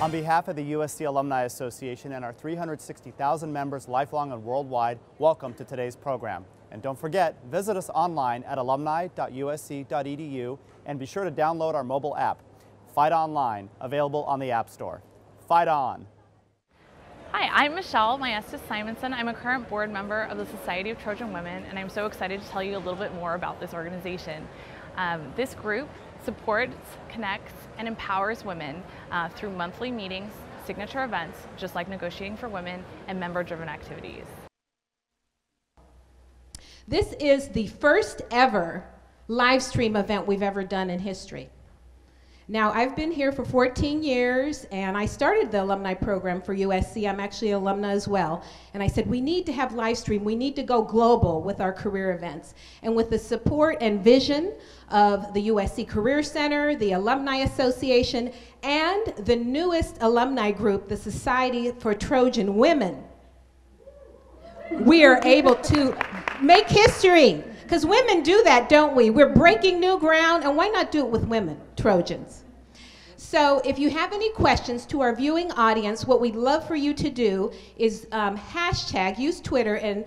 On behalf of the USC Alumni Association and our 360,000 members lifelong and worldwide, welcome to today's program. And don't forget, visit us online at alumni.usc.edu and be sure to download our mobile app, Fight Online, available on the App Store. Fight on! Hi, I'm Michelle Maestas Simonson. I'm a current board member of the Society of Trojan Women, and I'm so excited to tell you a little bit more about this organization. This group supports, connects, and empowers women through monthly meetings, signature events, just like Negotiating for Women, and member-driven activities. This is the first ever live stream event we've ever done in history. Now, I've been here for 14 years, and I started the alumni program for USC. I'm actually an alumna as well. And I said, we need to have live stream. We need to go global with our career events. And with the support and vision of the USC Career Center, the Alumni Association, and the newest alumni group, the Society for Trojan Women, we are able to make history. Because women do that, don't we? We're breaking new ground, and why not do it with women, Trojans? So if you have any questions to our viewing audience, what we'd love for you to do is hashtag, use Twitter, and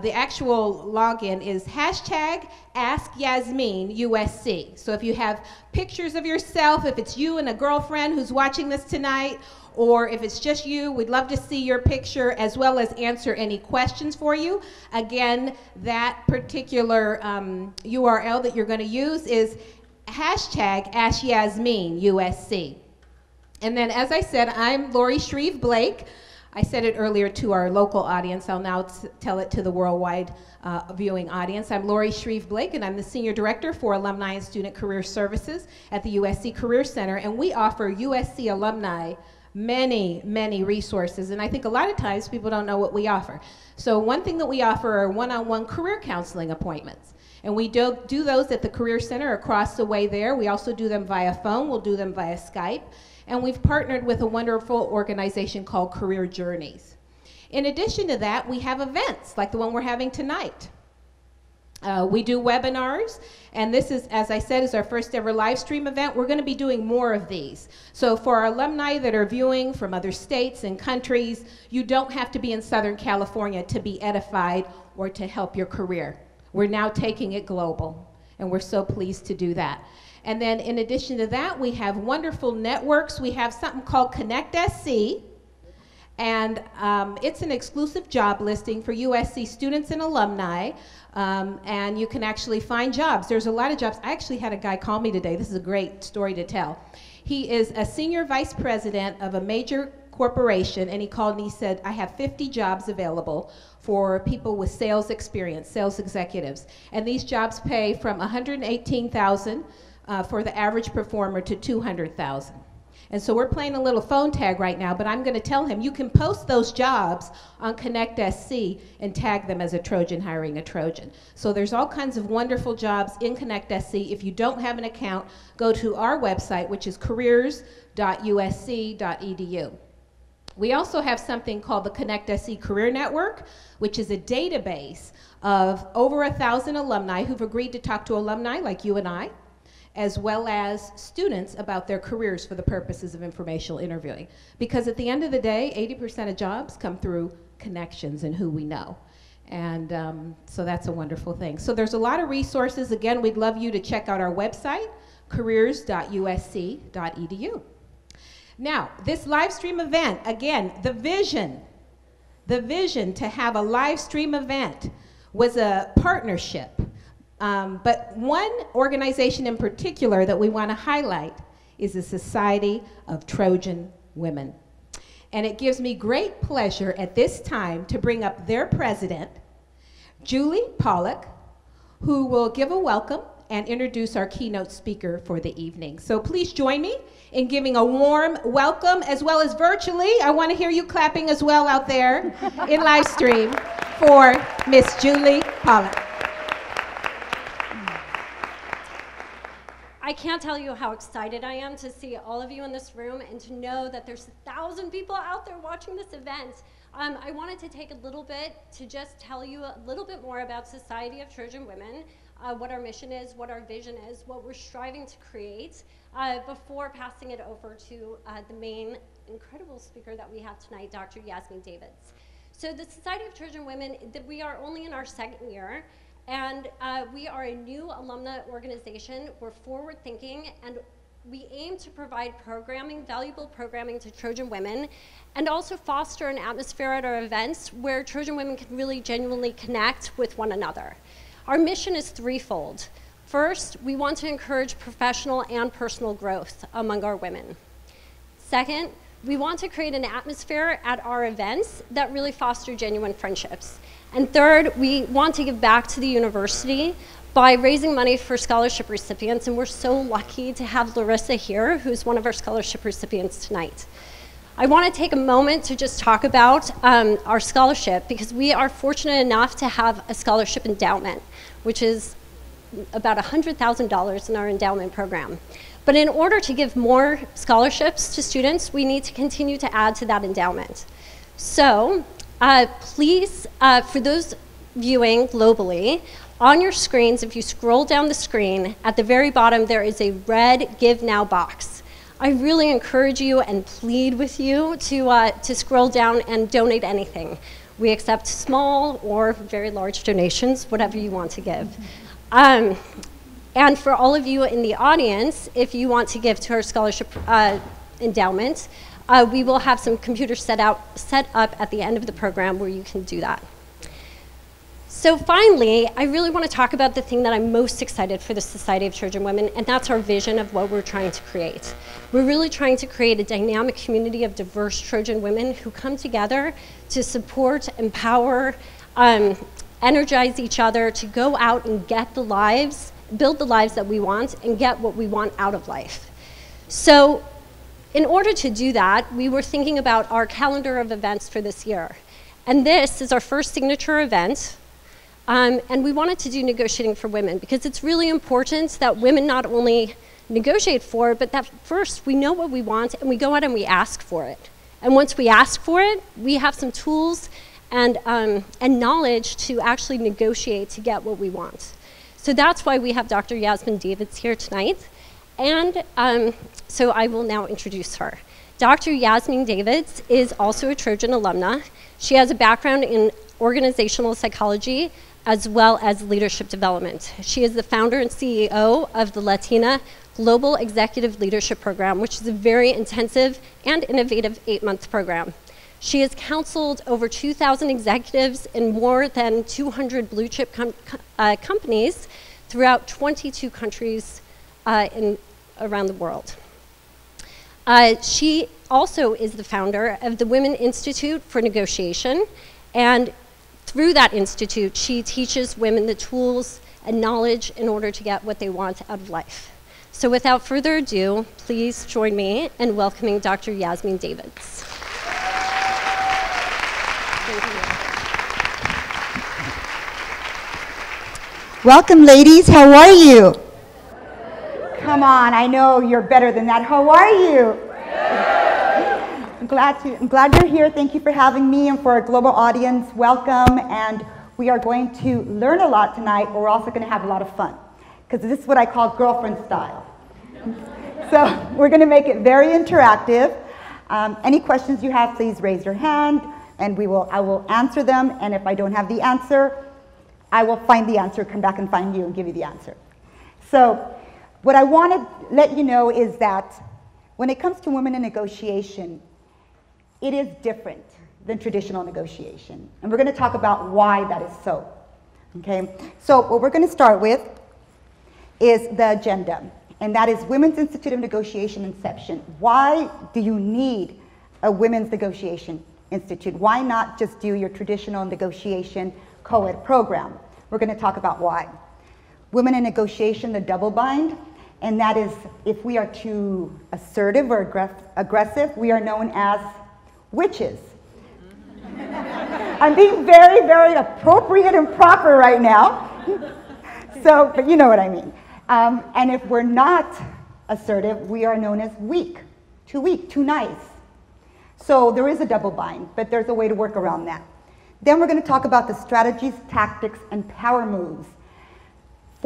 the actual login is hashtag AskYasminUSC. So if you have pictures of yourself, if it's you and a girlfriend who's watching this tonight, or if it's just you, we'd love to see your picture as well as answer any questions for you. Again, that particular URL that you're going to use is hashtag AskYasminUSC. And then, as I said, I'm Lori Shreve Blake. I said it earlier to our local audience. I'll now tell it to the worldwide viewing audience. I'm Lori Shreve Blake, and I'm the Senior Director for Alumni and Student Career Services at the USC Career Center, and we offer USC alumni many, many resources, and I think a lot of times people don't know what we offer. So one thing that we offer are one-on-one career counseling appointments, and we do those at the Career Center across the way there. We also do them via phone, we'll do them via Skype, and we've partnered with a wonderful organization called Career Journeys. In addition to that, we have events like the one we're having tonight. We do webinars, and this is, as I said, is our first ever live stream event. We're going to be doing more of these. So for our alumni that are viewing from other states and countries, you don't have to be in Southern California to be edified or to help your career. We're now taking it global, and we're so pleased to do that. And then in addition to that, we have wonderful networks. We have something called Connect SC, and it's an exclusive job listing for USC students and alumni. And you can actually find jobs. There's a lot of jobs. I actually had a guy call me today. This is a great story to tell. He is a senior vice president of a major corporation, and he called and he said, I have 50 jobs available for people with sales experience, sales executives. And these jobs pay from $118,000 for the average performer to $200,000. And so we're playing a little phone tag right now, but I'm going to tell him you can post those jobs on Connect SC and tag them as a Trojan hiring a Trojan. So there's all kinds of wonderful jobs in Connect SC. If you don't have an account, go to our website, which is careers.usc.edu. We also have something called the Connect SC Career Network, which is a database of over 1,000 alumni who've agreed to talk to alumni like you and I, as well as students about their careers for the purposes of informational interviewing. Because at the end of the day, 80% of jobs come through connections and who we know. And so that's a wonderful thing. So there's a lot of resources. Again, we'd love you to check out our website, careers.usc.edu. Now, this live stream event, again, the vision to have a live stream event was a partnership. But one organization in particular that we want to highlight is the Society of Trojan Women. And it gives me great pleasure at this time to bring up their president, Julie Pollock, who will give a welcome and introduce our keynote speaker for the evening. So please join me in giving a warm welcome, as well as virtually. I want to hear you clapping as well out there in live stream for Miss Julie Pollock. I can't tell you how excited I am to see all of you in this room and to know that there's 1,000 people out there watching this event. I wanted to take a little bit to just tell you a little bit more about Society of Trojan Women. what our mission is, what our vision is, what we're striving to create, before passing it over to the main incredible speaker that we have tonight, Dr. Yasmin Davidds. So the Society of Trojan Women, we are only in our second year, and we are a new alumna organization. We're forward-thinking, and we aim to provide programming, valuable programming to Trojan women, and also foster an atmosphere at our events where Trojan women can really genuinely connect with one another. Our mission is threefold. First, we want to encourage professional and personal growth among our women. Second, we want to create an atmosphere at our events that really foster genuine friendships. And third, we want to give back to the university by raising money for scholarship recipients, and we're so lucky to have Larissa here, who's one of our scholarship recipients tonight. I want to take a moment to just talk about our scholarship, because we are fortunate enough to have a scholarship endowment, which is about $100,000 in our endowment program. But in order to give more scholarships to students, we need to continue to add to that endowment. So please, for those viewing globally, on your screens, if you scroll down the screen, at the very bottom there is a red Give Now box. I really encourage you and plead with you to scroll down and donate anything. We accept small or very large donations, whatever you want to give. And for all of you in the audience, if you want to give to our scholarship endowment, we will have some computers set up at the end of the program where you can do that. So finally, I really want to talk about the thing that I'm most excited for the Society of Trojan Women, and that's our vision of what we're trying to create. We're really trying to create a dynamic community of diverse Trojan women who come together to support, empower, energize each other to go out and get the lives, build the lives that we want, and get what we want out of life. So in order to do that, we were thinking about our calendar of events for this year. And this is our first signature event. And we wanted to do negotiating for women, because it's really important that women not only negotiate for it, but that first we know what we want and we go out and we ask for it. And once we ask for it, we have some tools and knowledge to actually negotiate to get what we want. So that's why we have Dr. Yasmin Davidds here tonight. And so I will now introduce her. Dr. Yasmin Davidds is also a Trojan alumna. She has a background in organizational psychology as well as leadership development. She is the founder and CEO of the Latina Global Executive Leadership Program, which is a very intensive and innovative 8-month program. She has counseled over 2,000 executives in more than 200 blue chip companies throughout 22 countries around the world. She also is the founder of the Women Institute for Negotiation, and through that institute, she teaches women the tools and knowledge in order to get what they want out of life. So without further ado, please join me in welcoming Dr. Yasmin Davidds. Thank you. Welcome, ladies. How are you? Come on, I know you're better than that. How are you? I'm glad you're here. Thank you for having me, and for our global audience, welcome. And we are going to learn a lot tonight, but we're also going to have a lot of fun, because this is what I call girlfriend style. So we're going to make it very interactive. Any questions you have, please raise your hand, and I will answer them. And if I don't have the answer, I will find the answer, come back and find you and give you the answer. So what I want to let you know is that when it comes to women in negotiation, it is different than traditional negotiation. And we're going to talk about why that is so. Okay? So what we're going to start with is the agenda, and that is Women's Institute of Negotiation Inception. Why do you need a Women's Negotiation Institute? Why not just do your traditional negotiation co-ed program? We're going to talk about why. Women in negotiation, the double bind, and that is if we are too assertive or aggressive, we are known as witches. I'm being very, very appropriate and proper right now. So, but you know what I mean. And if we're not assertive, we are known as weak, too nice. So there is a double bind, but there's a way to work around that. Then we're going to talk about the strategies, tactics, and power moves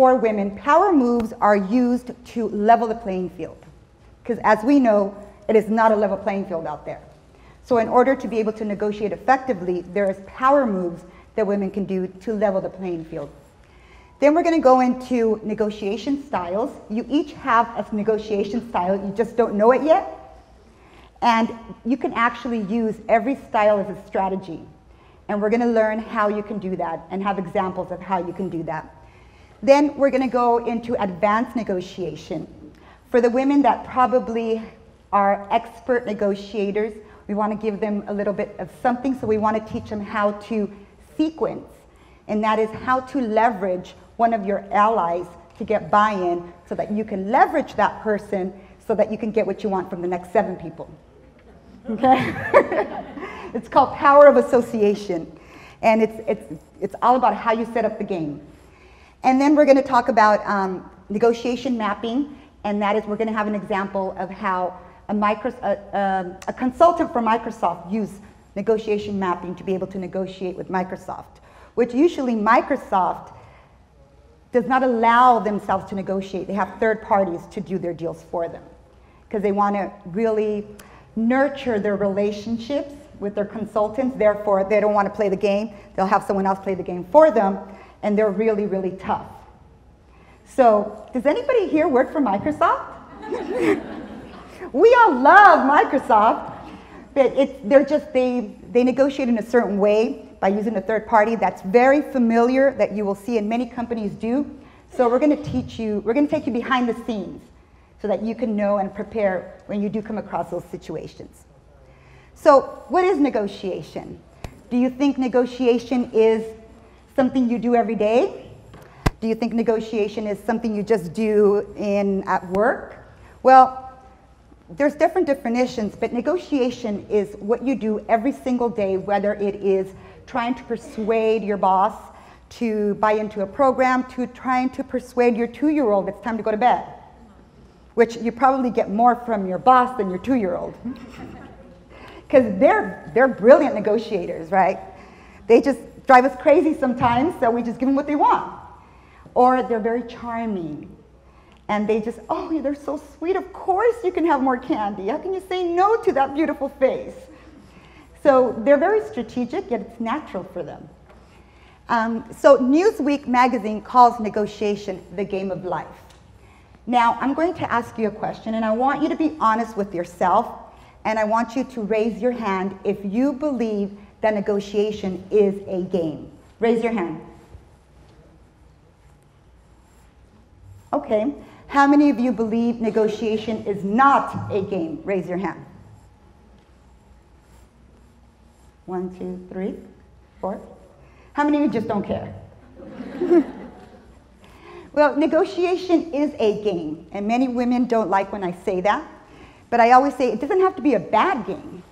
for women, power moves are used to level the playing field. Because as we know, it is not a level playing field out there. So in order to be able to negotiate effectively, there is power moves that women can do to level the playing field. Then we're going to go into negotiation styles. You each have a negotiation style, you just don't know it yet. And you can actually use every style as a strategy. And we're going to learn how you can do that and have examples of how you can do that. Then we're going to go into advanced negotiation. For the women that probably are expert negotiators, we want to give them a little bit of something, so we want to teach them how to sequence, and that is how to leverage one of your allies to get buy-in so that you can leverage that person so that you can get what you want from the next 7 people. Okay? It's called power of association, and it's all about how you set up the game. And then we're going to talk about negotiation mapping, and that is we're going to have an example of how a consultant from Microsoft used negotiation mapping to be able to negotiate with Microsoft, which usually Microsoft does not allow themselves to negotiate. They have third parties to do their deals for them because they want to really nurture their relationships with their consultants. Therefore, they don't want to play the game. They'll have someone else play the game for them, and they're really, really tough. So, does anybody here work for Microsoft? We all love Microsoft, but they negotiate in a certain way by using a third party. That's very familiar, that you will see in many companies do. So we're going to teach you, we're going to take you behind the scenes so that you can know and prepare when you do come across those situations. So what is negotiation? Do you think negotiation is something you do every day? Do you think negotiation is something you just do at work? Well, there's different definitions, but negotiation is what you do every single day, whether it is trying to persuade your boss to buy into a program, to trying to persuade your 2-year-old it's time to go to bed, which you probably get more from your boss than your 2-year-old. Because they're brilliant negotiators, right? They just drive us crazy sometimes, so we just give them what they want. Or they're very charming. And they just, oh, they're so sweet. Of course you can have more candy. How can you say no to that beautiful face? So they're very strategic, yet it's natural for them. So Newsweek magazine calls negotiation the game of life. Now, I'm going to ask you a question, and I want you to be honest with yourself, and I want you to raise your hand if you believe that negotiation is a game. Raise your hand. Okay. How many of you believe negotiation is not a game? Raise your hand. 1, 2, 3, 4. How many of you just don't care? Well, negotiation is a game, and many women don't like when I say that. But I always say it doesn't have to be a bad game.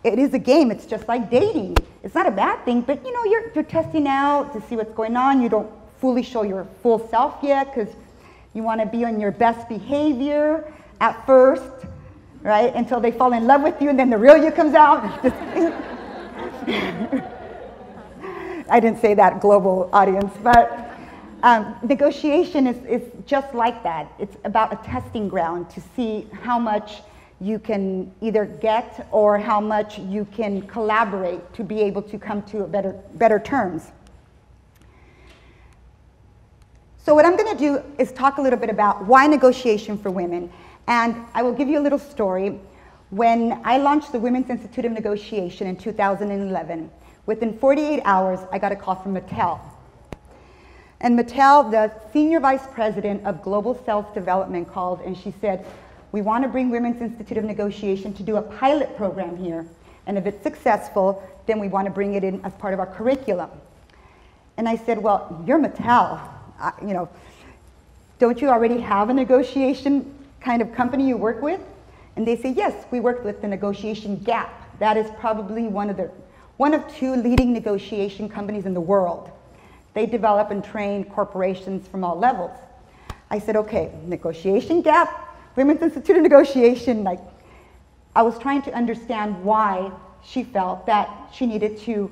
It is a game. It's just like dating. It's not a bad thing, but you know, you're testing out to see what's going on. You don't fully show your full self yet because you want to be on your best behavior at first, right? Until they fall in love with you, and then the real you comes out. I didn't say that, global audience, but negotiation is just like that. It's about a testing ground to see how much you can either get or how much you can collaborate to be able to come to a better terms. So what I'm going to do is talk a little bit about why negotiation for women. And I will give you a little story. When I launched the Women's Institute of Negotiation in 2011, within 48 hours, I got a call from Mattel. And Mattel, the senior vice president of global sales development, called and she said, we want to bring Women's Institute of Negotiation to do a pilot program here. And if it's successful, then we want to bring it in as part of our curriculum. And I said, well, you're Mattel. You know, don't you already have a negotiation kind of company you work with? And they say, yes, we work with the Negotiation Gap. That is probably one of 2 leading negotiation companies in the world. They develop and train corporations from all levels. I said, okay, Negotiation Gap, Women's Institute of Negotiation. Like, I was trying to understand why she felt that she needed to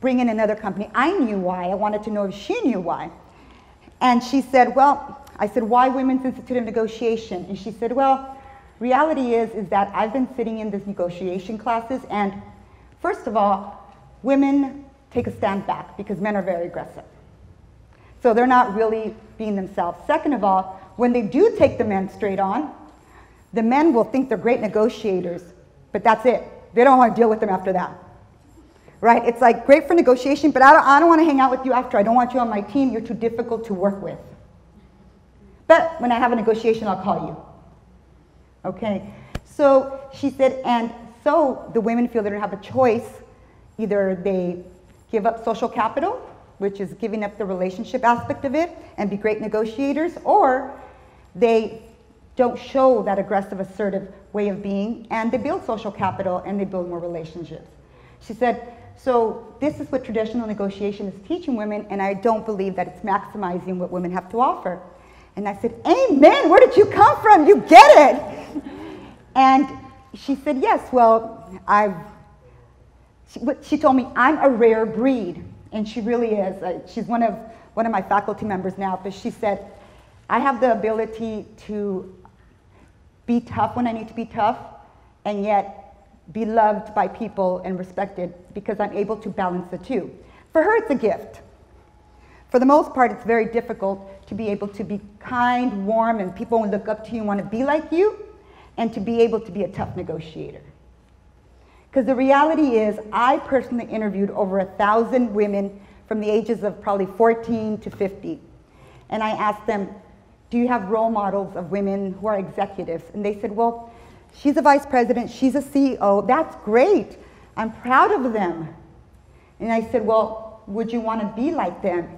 bring in another company. I knew why. I wanted to know if she knew why. And she said, well, I said, why Women's Institute of Negotiation? And she said, well, reality is that I've been sitting in these negotiation classes, and first of all, women take a stand back because men are very aggressive. So they're not really being themselves. Second of all, when they do take the men straight on, the men will think they're great negotiators, but that's it. They don't want to deal with them after that. Right? It's like great for negotiation, but I don't want to hang out with you after. I don't want you on my team. You're too difficult to work with. But when I have a negotiation, I'll call you. Okay? So she said, and so the women feel they don't have a choice. Either they give up social capital, which is giving up the relationship aspect of it, and be great negotiators, or they don't show that aggressive, assertive way of being, and they build social capital and they build more relationships. She said, so this is what traditional negotiation is teaching women, and I don't believe that it's maximizing what women have to offer. And I said, amen, where did you come from? You get it. And she said, yes, well, she told me, I'm a rare breed. And she really is. She's one of my faculty members now, but she said, I have the ability to be tough when I need to be tough, and yet be loved by people and respected because I'm able to balance the two. For her, it's a gift. For the most part, it's very difficult to be able to be kind, warm, and people look up to you and want to be like you, and to be able to be a tough negotiator. Because the reality is, I personally interviewed over 1,000 women from the ages of probably 14 to 50. And I asked them, do you have role models of women who are executives? And they said, well, she's a vice president, she's a CEO, that's great. I'm proud of them. And I said, well, would you want to be like them?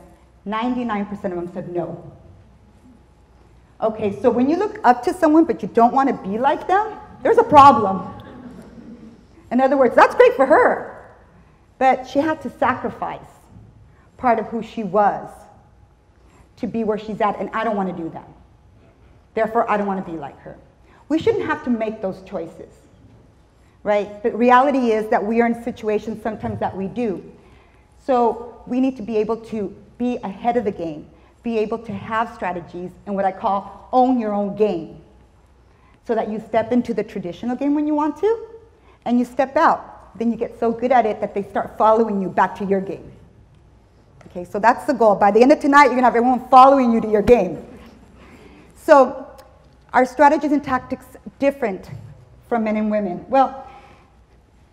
99% of them said no. Okay, so when you look up to someone but you don't want to be like them, there's a problem. In other words, that's great for her, but she had to sacrifice part of who she was to be where she's at, and I don't want to do that. Therefore, I don't want to be like her. We shouldn't have to make those choices, right? But reality is that we are in situations sometimes that we do. So we need to be able to be ahead of the game, be able to have strategies, and what I call own your own game, so that you step into the traditional game when you want to, and you step out. Then you get so good at it that they start following you back to your game. Okay, so that's the goal. By the end of tonight, you're going to have everyone following you to your game. So are strategies and tactics different from men and women? Well,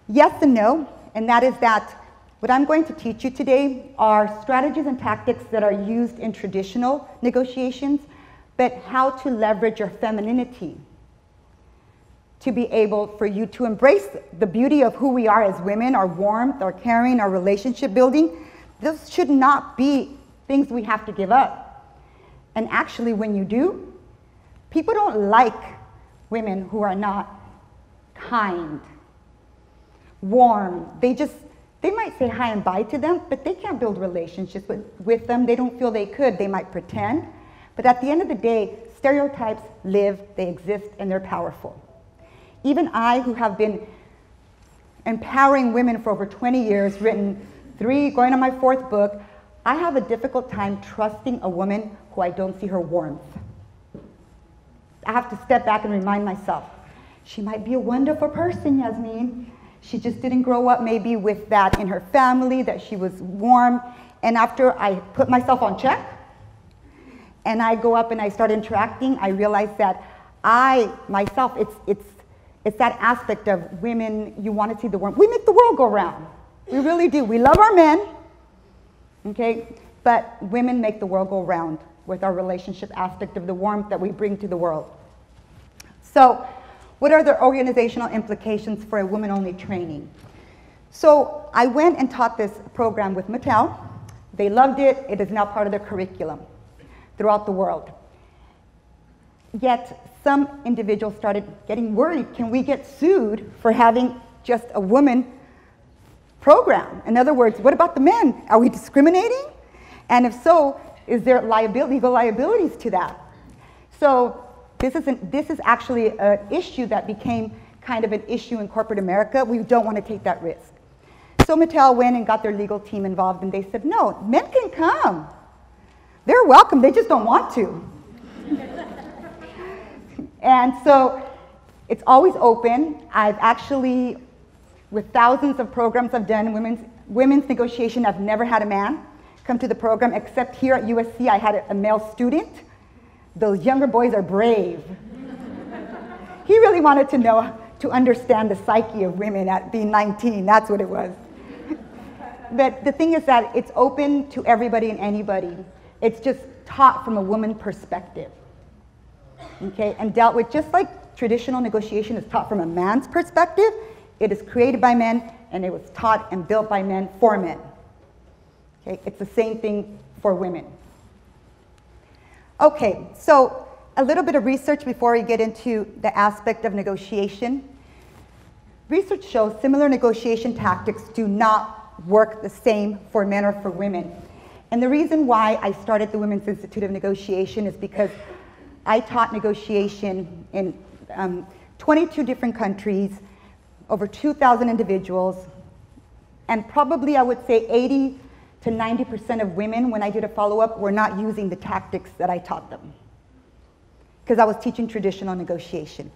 yes and no, and that is that what I'm going to teach you today are strategies and tactics that are used in traditional negotiations, but how to leverage your femininity to be able for you to embrace the beauty of who we are as women, our warmth, our caring, our relationship building. Those should not be things we have to give up. And actually, when you do, people don't like women who are not kind, warm. They might say hi and bye to them, but they can't build relationships with them. They don't feel they could. They might pretend. But at the end of the day, stereotypes live, they exist, and they're powerful. Even I, who have been empowering women for over 20 years, written 3, going on my 4th book, I have a difficult time trusting a woman who I don't see her warmth. I have to step back and remind myself, she might be a wonderful person, Yasmin. She just didn't grow up maybe with that in her family, that she was warm. And after I put myself on check, and I go up and I start interacting, I realize that I, myself, it's that aspect of women, you want to see the world. We make the world go round. We really do. We love our men, okay? But women make the world go round with our relationship aspect of the warmth that we bring to the world. So what are the organizational implications for a women-only training? So I went and taught this program with Mattel. They loved it. It is now part of their curriculum throughout the world. Yet some individuals started getting worried, can we get sued for having just a woman program? In other words, what about the men? Are we discriminating? And if so, is there legal liabilities to that? So this is actually an issue that became kind of an issue in corporate America. We don't want to take that risk. So Mattel went and got their legal team involved, and they said, no, men can come. They're welcome, they just don't want to. And so it's always open. I've actually, with thousands of programs I've done, women's negotiation, I've never had a man come to the program, except here at USC, I had a male student. Those younger boys are brave. He really wanted to understand the psyche of women at being 19, that's what it was. But the thing is that it's open to everybody and anybody. It's just taught from a woman perspective, okay? And dealt with just like traditional negotiation is taught from a man's perspective. It is created by men, and it was taught and built by men for men. Okay, it's the same thing for women. Okay, so a little bit of research before we get into the aspect of negotiation. Research shows similar negotiation tactics do not work the same for men or for women. And the reason why I started the Women's Institute of Negotiation is because I taught negotiation in 22 different countries, over 2,000 individuals, and probably I would say 80 to 90% of women, when I did a follow-up, were not using the tactics that I taught them, because I was teaching traditional negotiation.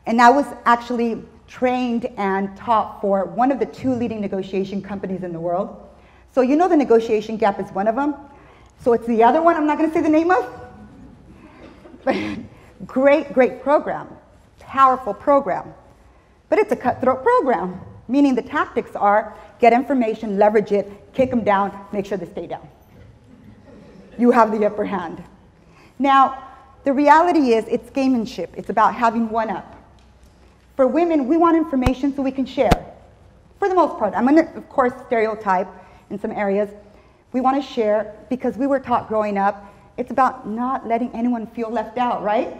And I was actually trained and taught for one of the 2 leading negotiation companies in the world. So you know the Negotiation Gap is one of them. So it's the other one I'm not going to say the name of. But great, great program, powerful program. But it's a cutthroat program, meaning the tactics are get information, leverage it, kick them down, make sure they stay down. You have the upper hand. Now, the reality is it's gamemanship. It's about having one up. For women, we want information so we can share. For the most part, I'm going to, of course, stereotype in some areas. We want to share because we were taught growing up, it's about not letting anyone feel left out, right?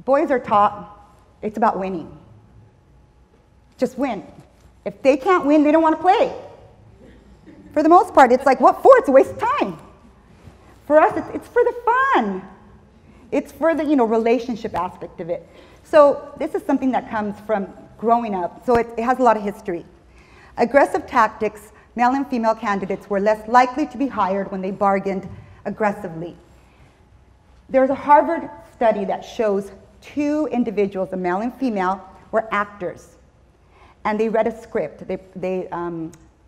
Boys are taught it's about winning. Just win. If they can't win, they don't want to play. For the most part, it's like, what for? It's a waste of time. For us, it's for the fun. It's for the relationship aspect of it. So this is something that comes from growing up. So it has a lot of history. Aggressive tactics, male and female candidates were less likely to be hired when they bargained aggressively. There's a Harvard study that shows 2 individuals, a male and female, were actors. And they read a script. They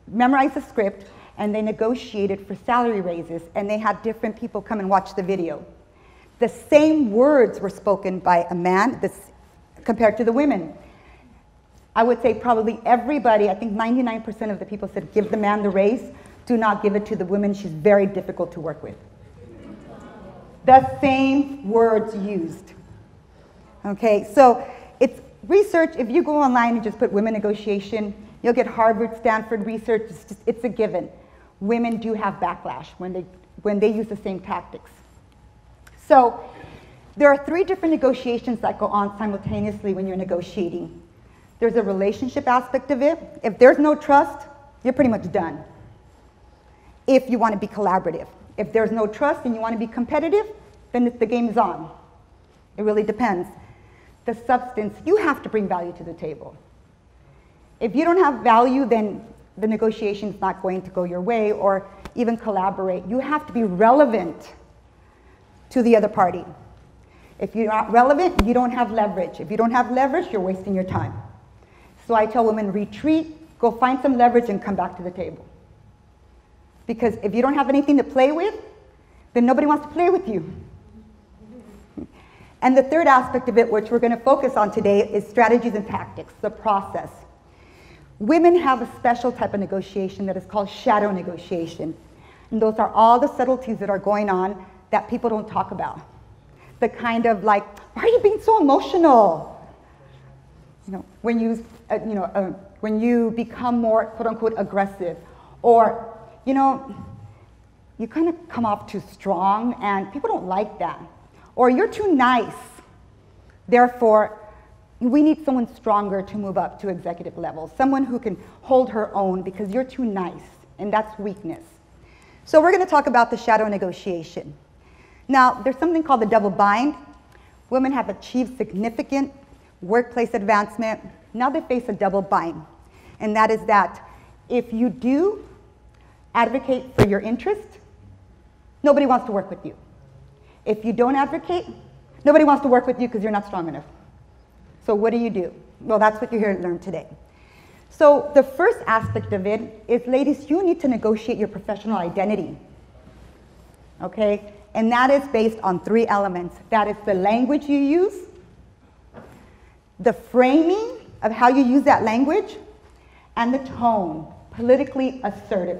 memorized the script, and they negotiated for salary raises, and they had different people come and watch the video. The same words were spoken by a man compared to the women. I would say probably everybody, I think 99% of the people said, give the man the raise, do not give it to the woman, she's very difficult to work with. The same words used. Okay, so it's research. If you go online and just put women negotiation, you'll get Harvard, Stanford research. It's a given. Women do have backlash when they use the same tactics. So there are 3 different negotiations that go on simultaneously when you're negotiating. There's a relationship aspect of it. If there's no trust, you're pretty much done. If you want to be collaborative. If there's no trust and you want to be competitive, then the game is on. It really depends. The substance, you have to bring value to the table. If you don't have value, then the negotiation is not going to go your way or even collaborate. You have to be relevant to the other party. If you're not relevant, you don't have leverage. If you don't have leverage, you're wasting your time. So I tell women, retreat, go find some leverage and come back to the table. Because if you don't have anything to play with, then nobody wants to play with you. And the third aspect of it, which we're going to focus on today, is strategies and tactics, the process. Women have a special type of negotiation that is called shadow negotiation. And those are all the subtleties that are going on that people don't talk about. The kind of like, why are you being so emotional? When you become more, quote unquote, aggressive, or, you kind of come off too strong and people don't like that. Or you're too nice. Therefore, we need someone stronger to move up to executive level, someone who can hold her own because you're too nice, and that's weakness. So we're going to talk about the shadow negotiation. Now, there's something called the double bind. Women have achieved significant workplace advancement. Now they face a double bind, and that is that if you do advocate for your interest, nobody wants to work with you. If you don't advocate, nobody wants to work with you because you're not strong enough. So what do? Well, that's what you're here to learn today. So the first aspect of it is, ladies, you need to negotiate your professional identity. Okay? And that is based on 3 elements. That is the language you use, the framing of how you use that language, and the tone, politely assertive.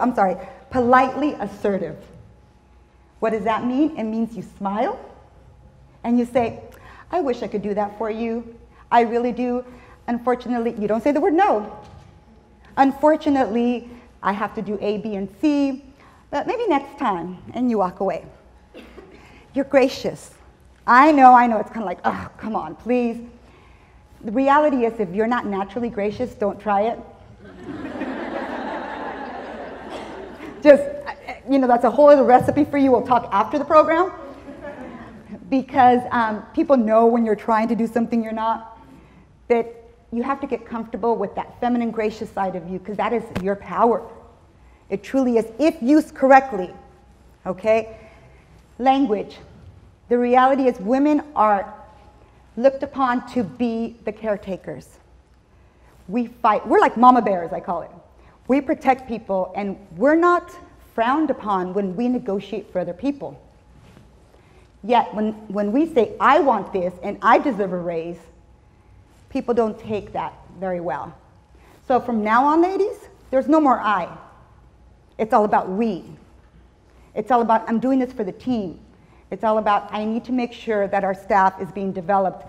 What does that mean? It means you smile and you say, I wish I could do that for you. I really do. Unfortunately, you don't say the word no. Unfortunately, I have to do A, B, and C, but maybe next time, and you walk away. You're gracious. I know, it's kind of like, oh, come on, please. The reality is, if you're not naturally gracious, don't try it. Just, that's a whole other recipe for you. We'll talk after the program. Because people know when you're trying to do something you're not, that you have to get comfortable with that feminine, gracious side of you, because that is your power. It truly is, if used correctly, okay? Language. The reality is women are looked upon to be the caretakers. We fight. We're like mama bears, I call it. We protect people, and we're not frowned upon when we negotiate for other people. Yet, when we say, I want this and I deserve a raise, people don't take that very well. So from now on, ladies, there's no more I. It's all about we. It's all about, I'm doing this for the team. It's all about, I need to make sure that our staff is being developed.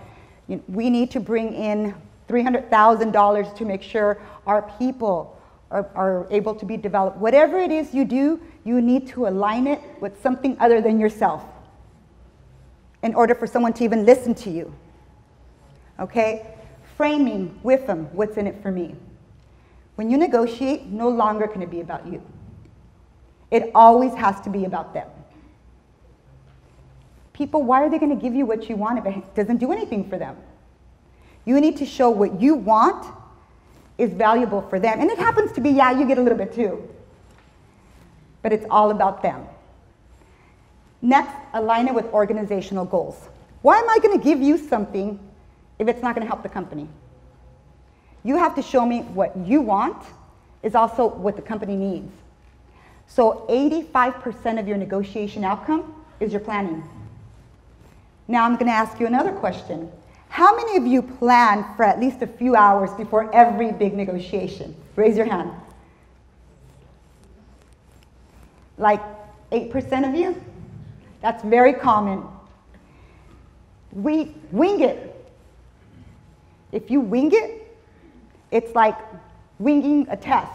We need to bring in $300,000 to make sure our people are able to be developed. Whatever it is you do, you need to align it with something other than yourself in order for someone to even listen to you. Okay? Framing with them, what's in it for me? When you negotiate, no longer can it be about you. It always has to be about them. People, why are they going to give you what you want if it doesn't do anything for them? You need to show what you want is valuable for them. And it happens to be, yeah, you get a little bit too. But it's all about them. Next, align it with organizational goals. Why am I going to give you something if it's not going to help the company? You have to show me what you want is also what the company needs. So 85% of your negotiation outcome is your planning. Now I'm going to ask you another question. How many of you plan for at least a few hours before every big negotiation? Raise your hand. Like 8% of you? That's very common. We wing it. If you wing it, it's like winging a test.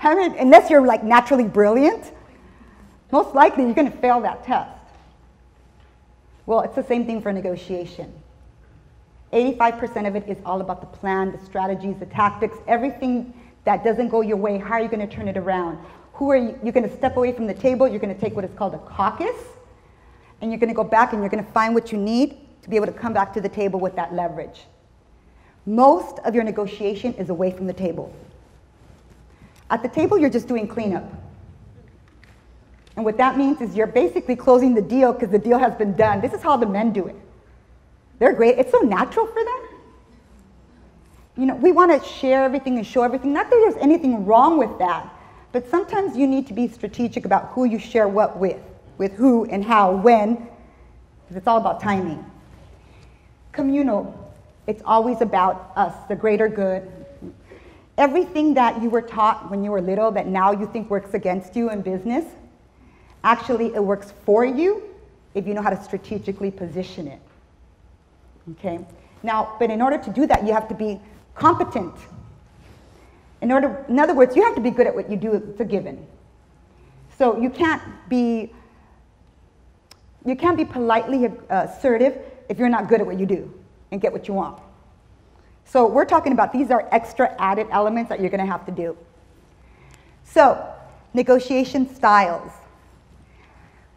Unless you're like naturally brilliant, most likely you're going to fail that test. Well, it's the same thing for negotiation. 85% of it is all about the plan, the strategies, the tactics, everything that doesn't go your way. How are you going to turn it around? Who are you? You're going to step away from the table. You're going to take what is called a caucus, and you're going to go back and you're going to find what you need to be able to come back to the table with that leverage. Most of your negotiation is away from the table. At the table, you're just doing cleanup. And what that means is you're basically closing the deal because the deal has been done. This is how the men do it. They're great. It's so natural for them. We want to share everything and show everything. Not that there's anything wrong with that, but sometimes you need to be strategic about who you share what with who and how, when, because it's all about timing. Communal, it's always about us, the greater good. Everything that you were taught when you were little that now you think works against you in business, actually it works for you if you know how to strategically position it. Okay? Now, but in order to do that, you have to be competent. In other words, you have to be good at what you do. It's a given. So you can't be politely assertive if you're not good at what you do and get what you want. So we're talking about these are extra added elements that you're going to have to do. So negotiation styles.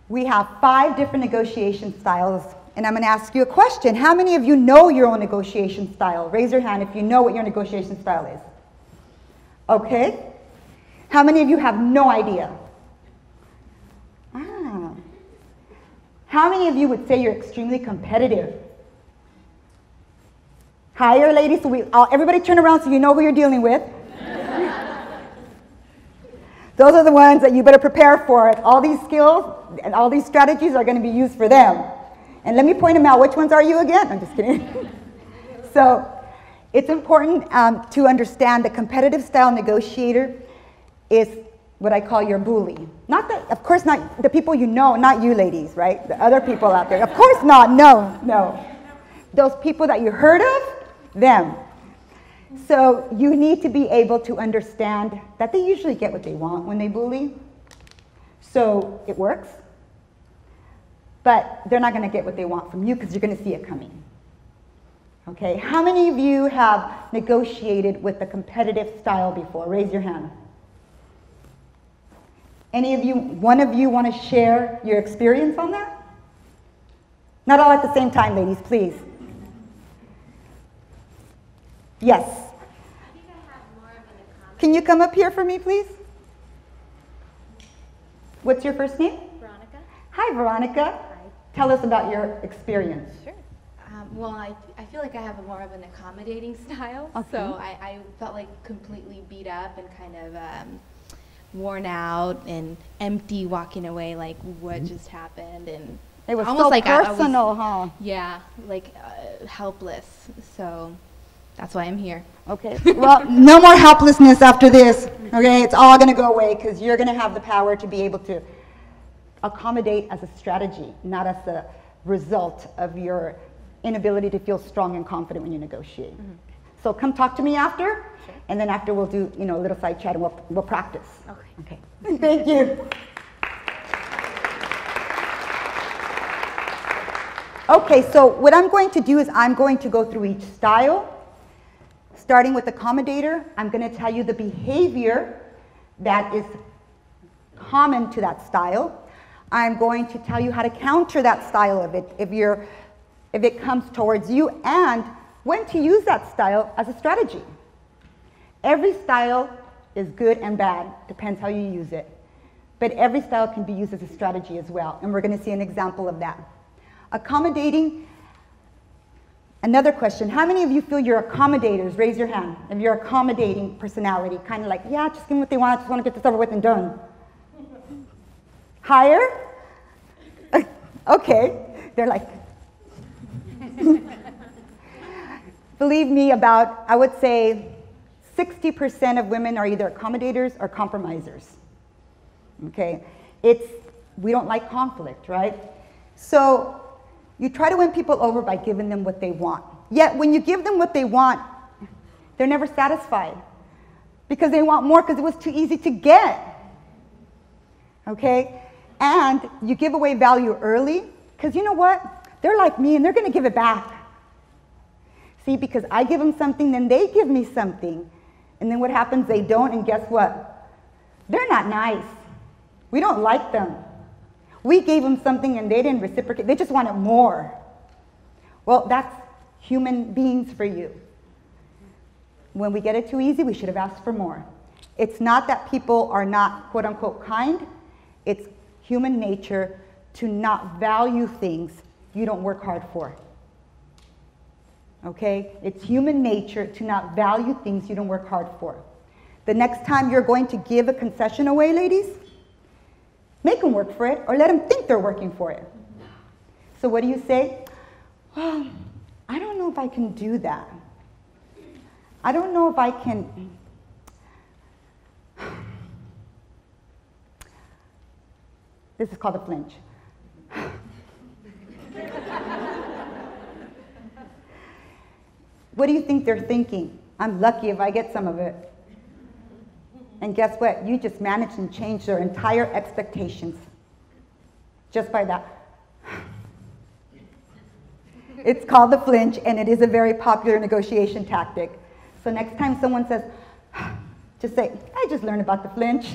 We have 5 different negotiation styles, and I'm going to ask you a question. How many of you know your own negotiation style? Raise your hand if you know what your negotiation style is. Okay. How many of you have no idea? How many of you would say you're extremely competitive? Higher, ladies, so everybody turn around so you know who you're dealing with. Those are the ones that you better prepare for it. All these skills and all these strategies are going to be used for them. And let me point them out. Which ones are you again? I'm just kidding. So it's important to understand the competitive style negotiator is what I call your bully. Not that, of course not the people you know, not you ladies, right? The other people out there. Of course not, no. Those people that you heard of, them. So you need to be able to understand that they usually get what they want when they bully. So it works. But they're not going to get what they want from you because you're going to see it coming. Okay, how many of you have negotiated with a competitive style before? Raise your hand. Any of you, one of you want to share your experience on that? Not all at the same time, ladies, please. Yes. I think I have more of an accommodating. Can you come up here for me, please? What's your first name? Veronica. Hi, Veronica. Hi. Tell us about your experience. Sure. Well, I feel like I have more of an accommodating style. Okay. So I felt like completely beat up and kind of worn out and empty walking away, like what just happened. And It was almost so like personal, huh? Yeah, like helpless. So that's why I'm here. Okay. Well, no more helplessness after this. Okay, it's all going to go away because you're going to have the power to be able to accommodate as a strategy, not as a result of your inability to feel strong and confident when you negotiate. Mm-hmm. So come talk to me after, sure. And then after we'll do, a little side chat and we'll practice. Okay. Thank you. Okay, so what I'm going to do is I'm going to go through each style. Starting with accommodator, I'm going to tell you the behavior that is common to that style. I'm going to tell you how to counter that style of it if it comes towards you, and when to use that style as a strategy. Every style is good and bad, depends how you use it. But every style can be used as a strategy as well, and we're going to see an example of that. Accommodating. Another question, how many of you feel you're accommodators? Raise your hand. If you're accommodating personality, kind of like, yeah, just give them what they want, I just want to get this over with and done. Higher? Okay. They're like, believe me, I would say 60% of women are either accommodators or compromisers. Okay? We don't like conflict, right? So you try to win people over by giving them what they want. Yet when you give them what they want, they're never satisfied because they want more because it was too easy to get. Okay? And you give away value early because you know what? They're like me and they're going to give it back. See, because I give them something, then they give me something. And then what happens? They don't, and guess what? They're not nice. We don't like them. We gave them something and they didn't reciprocate. They just wanted more. Well, that's human beings for you. When we get it too easy, we should have asked for more. It's not that people are not, quote unquote, kind. It's human nature to not value things you don't work hard for. Okay? It's human nature to not value things you don't work hard for. The next time you're going to give a concession away, ladies, make them work for it or let them think they're working for it. So what do you say? Well, I don't know if I can do that. I don't know if I can. This is called a flinch. What do you think they're thinking? I'm lucky if I get some of it. And guess what? You just managed and changed their entire expectations just by that. It's called the flinch, and it is a very popular negotiation tactic. So next time someone says, just say, I just learned about the flinch.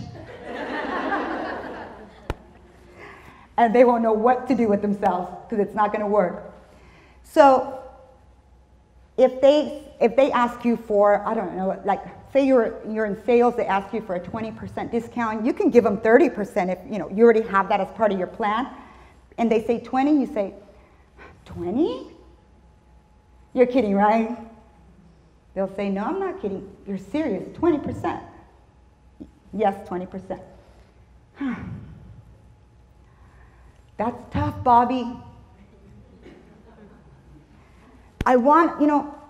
And they won't know what to do with themselves because it's not going to work. So if they ask you for, I don't know, like say you're in sales, they ask you for a 20% discount, you can give them 30% if you already have that as part of your plan. and they say 20, you say, 20? You're kidding, right? They'll say, no, I'm not kidding. You're serious, 20%. Yes, 20%. That's tough, Bobby. I want,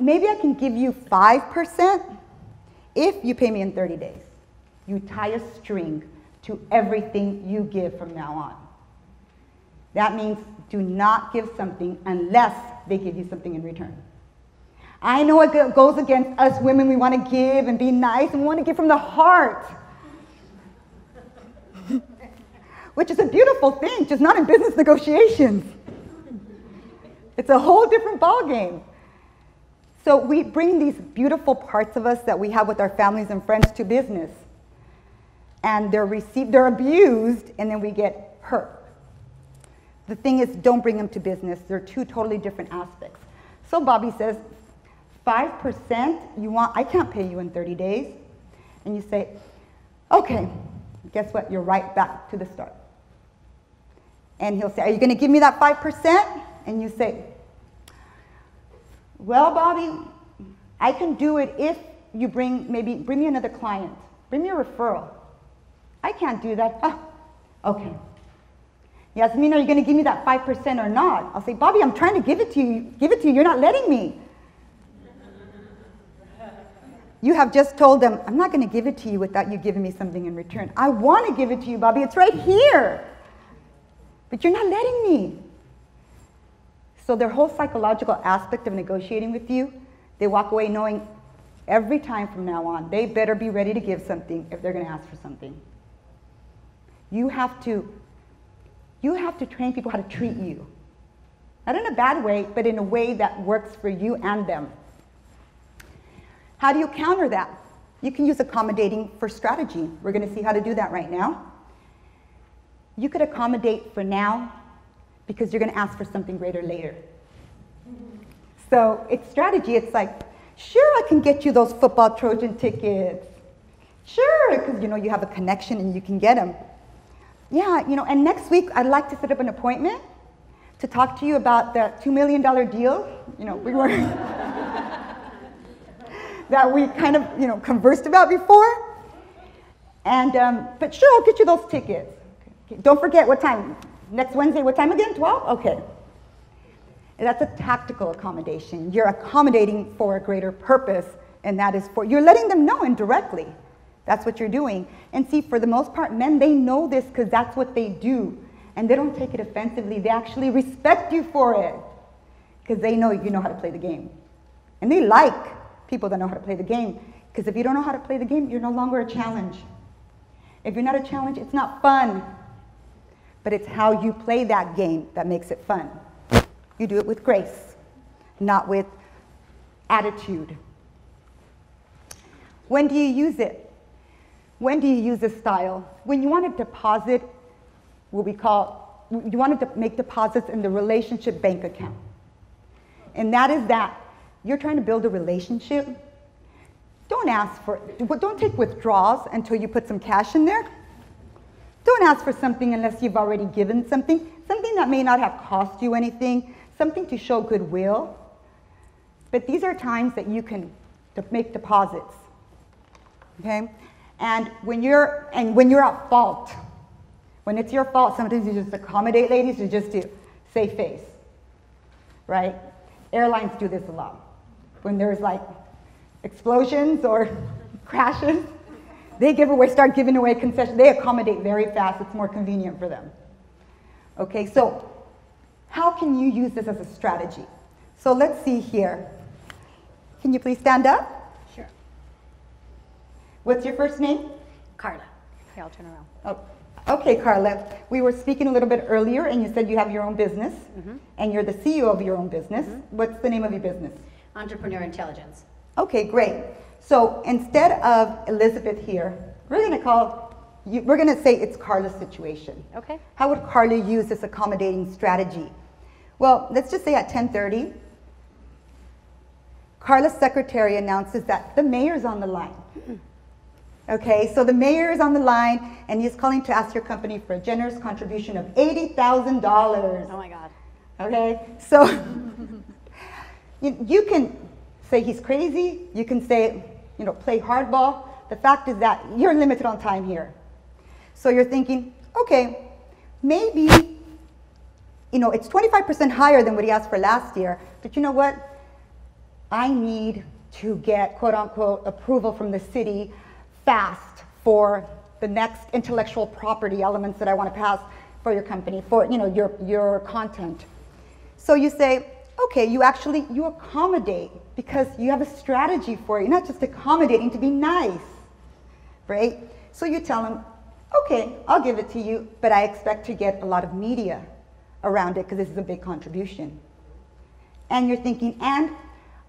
maybe I can give you 5% if you pay me in 30 days. You tie a string to everything you give from now on. That means do not give something unless they give you something in return. I know it goes against us women. We want to give and be nice and we want to give from the heart. Which is a beautiful thing, just not in business negotiations. It's a whole different ballgame. So we bring these beautiful parts of us that we have with our families and friends to business. And they're abused, and then we get hurt. The thing is, don't bring them to business. They're two totally different aspects. So Bobby says, 5% you want, I can't pay you in 30 days. And you say, okay, guess what? You're right back to the start. And he'll say, are you going to give me that 5%? And you say, well, Bobby, I can do it if you bring me another client. Bring me a referral. I can't do that. Oh, okay. Yasmin, are you going to give me that 5% or not? I'll say, Bobby, I'm trying to give it to you. You're not letting me. You have just told them, I'm not going to give it to you without you giving me something in return. I want to give it to you, Bobby. It's right here. But you're not letting me. So their whole psychological aspect of negotiating with you, they walk away knowing every time from now on, they better be ready to give something if they're going to ask for something. You have to train people how to treat you. Not in a bad way, but in a way that works for you and them. How do you counter that? You can use accommodating for strategy. We're going to see how to do that right now. You could accommodate for now because you're going to ask for something greater later. So it's strategy. It's like, sure, I can get you those football Trojan tickets. Sure, because you have a connection and you can get them. Yeah, and next week I'd like to set up an appointment to talk to you about that $2 million deal. We were that we kind of conversed about before. And but sure, I'll get you those tickets. Okay. Don't forget what time. Next Wednesday, what time again? 12? Okay. And that's a tactical accommodation. You're accommodating for a greater purpose, and that is you're letting them know indirectly. That's what you're doing. And see, for the most part, men, they know this because that's what they do. And they don't take it offensively. They actually respect you for it because they know you know how to play the game. And they like people that know how to play the game because if you don't know how to play the game, you're no longer a challenge. If you're not a challenge, it's not fun. But it's how you play that game that makes it fun. You do it with grace, not with attitude. When do you use it? When do you use this style? When you want to deposit what you want to make deposits in the relationship bank account. And that is that you're trying to build a relationship. Don't take withdrawals until you put some cash in there. Don't ask for something unless you've already given something that may not have cost you anything, something to show goodwill. But these are times that you can make deposits, okay? And when you're at fault, when it's your fault, sometimes you just accommodate ladies, you just do save face, right? Airlines do this a lot. When there's like explosions or crashes, they start giving away concessions. They accommodate very fast. It's more convenient for them. Okay, so how can you use this as a strategy? So let's see here. Can you please stand up? Sure. What's your first name? Carla. Okay, I'll turn around. Oh, okay, Carla. We were speaking a little bit earlier, and you said you have your own business, and you're the CEO of your own business. What's the name of your business? Entrepreneur Intelligence. Okay, great. So instead of Elizabeth here, we're going to say it's Carla's situation. Okay. How would Carla use this accommodating strategy? Well, let's just say at 10:30, Carla's secretary announces that the mayor's on the line. Okay, so the mayor is on the line, and he's calling to ask your company for a generous contribution of $80,000. Oh my God. Okay, so you can say he's crazy, you can say, play hardball. The fact is that you're limited on time here. So you're thinking, okay, maybe, it's 25% higher than what he asked for last year, but you know what? I need to get, quote unquote, approval from the city fast for the next intellectual property elements that I want to pass for your company, for your content. So you say, okay, you accommodate because you have a strategy for it. You're not just accommodating to be nice, right? So you tell them, okay, I'll give it to you, but I expect to get a lot of media around it because this is a big contribution. And you're thinking, and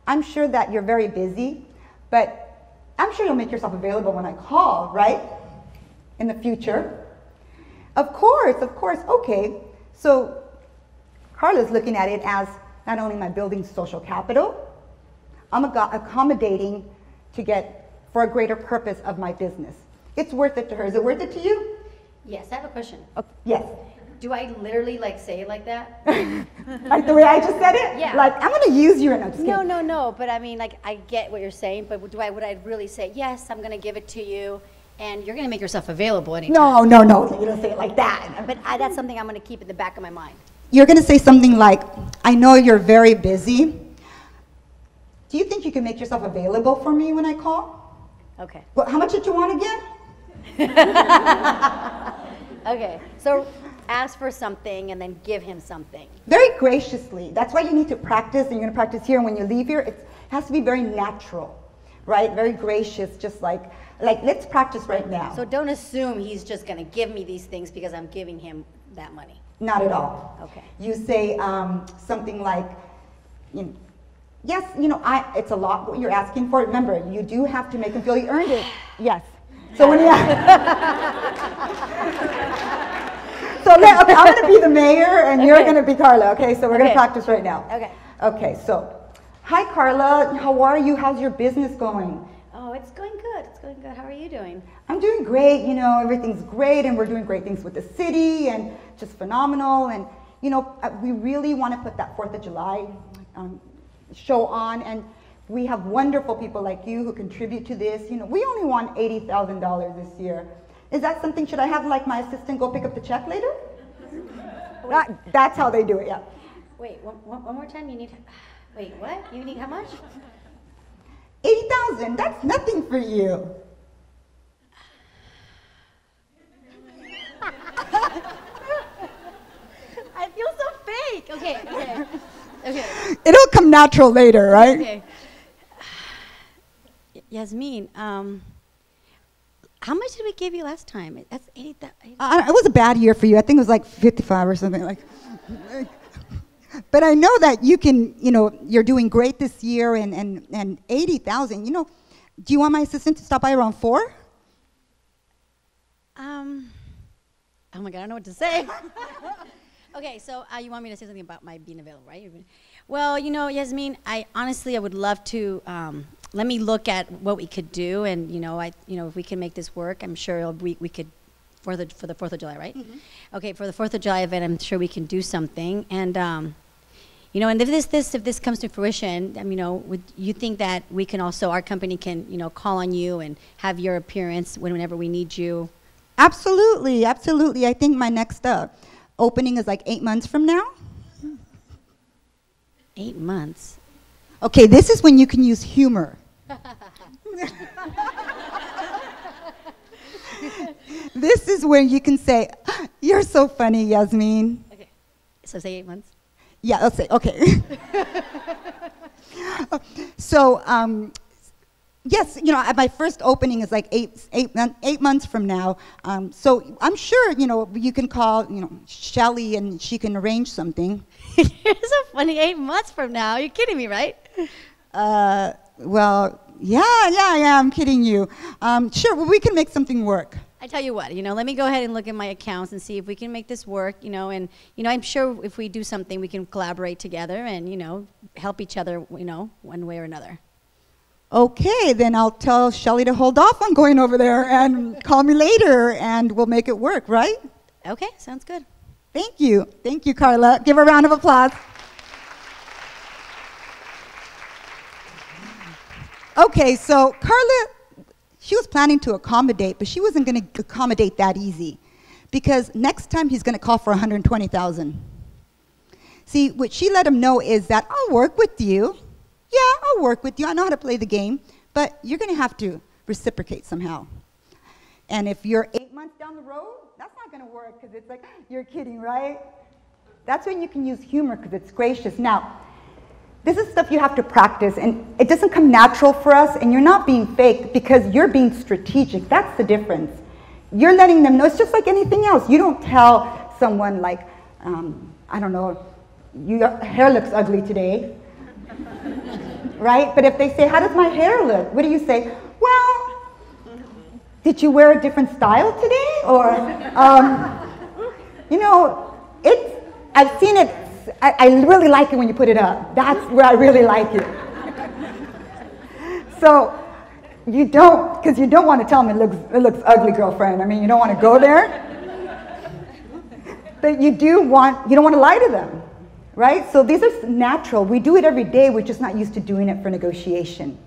I'm sure that you're very busy, but I'm sure you'll make yourself available when I call, right? In the future. Of course, okay. So Carla's looking at it as not only am I building social capital, I'm accommodating to get for a greater purpose of my business. It's worth it to her. Is it worth it to you? Yes, I have a question. Yes. Do I literally say it like that? Like the way I just said it? Yeah. Like, I'm going to use you right now. Just No, kidding. no. But I mean, I get what you're saying. But would I really say, yes, I'm going to give it to you, and you're going to make yourself available anytime? No. You don't say it like that. But that's something I'm going to keep in the back of my mind. You're going to say something like, I know you're very busy. Do you think you can make yourself available for me when I call? Okay. Well, how much did you want again? Okay. So ask for something and then give him something. Very graciously. That's why you need to practice, and you're going to practice here. And when you leave here, it has to be very natural, right? Very gracious, just like let's practice right now. So don't assume he's just going to give me these things because I'm giving him that money. Not at all. Okay. You say something like, yes, it's a lot what you're asking for. Remember, you do have to make him feel he earned it. Yes. So when okay, I'm going to be the mayor, and you're going to be Carla. Okay, so we're going to practice right now. Okay. Okay, so, hi Carla, how are you? How's your business going? Oh, it's going good. It's going good. How are you doing? I'm doing great. Everything's great, and we're doing great things with the city, and just phenomenal. And we really want to put that 4th of July show on, and we have wonderful people like you who contribute to this. We only want $80,000 this year. Is that something, should I have my assistant go pick up the check later? That's how they do it, yeah. Wait, one more time. Wait, what? You need how much? 80,000, that's nothing for you. I feel so fake. Okay. It'll come natural later, right? Okay. Yasmin, how much did we give you last time? That's 80,000. It was a bad year for you. I think it was like 55 or something like. But I know that you can, you're doing great this year, and 80,000. Do you want my assistant to stop by around 4? Oh my God, I don't know what to say. Okay, so you want me to say something about my being available, right? Well, Yasmin, I would love to. Let me look at what we could do, and if we can make this work, I'm sure we could for the 4th of July, right? Mm-hmm. Okay, for the 4th of July event, I'm sure we can do something, and and if this comes to fruition, would you think that we can also, our company can call on you and have your appearance whenever we need you? Absolutely. I think my next opening is like 8 months from now. 8 months. Okay, this is when you can use humor. This is when you can say, "You're so funny, Yasmin." Okay, so say 8 months. Yeah, let's say, okay. So, yes, my first opening is like eight months from now. So I'm sure, you can call, Shelly, and she can arrange something. You're so funny, 8 months from now. You're kidding me, right? Well, yeah, I'm kidding you. Sure, well, we can make something work. I tell you what, let me go ahead and look at my accounts and see if we can make this work, and, I'm sure if we do something, we can collaborate together and, help each other, one way or another. Okay, then I'll tell Shelly to hold off on going over there and call me later, and we'll make it work, right? Okay, sounds good. Thank you. Thank you, Carla. Give her a round of applause. Okay, so Carla, she was planning to accommodate, but she wasn't going to accommodate that easy, because next time he's going to call for 120,000. See, what she let him know is that I'll work with you. Yeah, I'll work with you. I know how to play the game, but you're going to have to reciprocate somehow. And if you're 8 months down the road, that's not going to work, because it's like, you're kidding, right? That's when you can use humor, because it's gracious. Now, this is stuff you have to practice, and it doesn't come natural for us, and you're not being fake because you're being strategic. That's the difference. You're letting them know. It's just like anything else. You don't tell someone like, I don't know, your hair looks ugly today, right? But if they say, how does my hair look? What do you say? Well, did you wear a different style today? Or, you know, I've seen it. I really like it when you put it up. That's where I really like it. So you don't, because you don't want to tell them it looks ugly, girlfriend. I mean, you don't want to go there. But you don't want to lie to them, right? So these are natural. We do it every day. We're just not used to doing it for negotiation.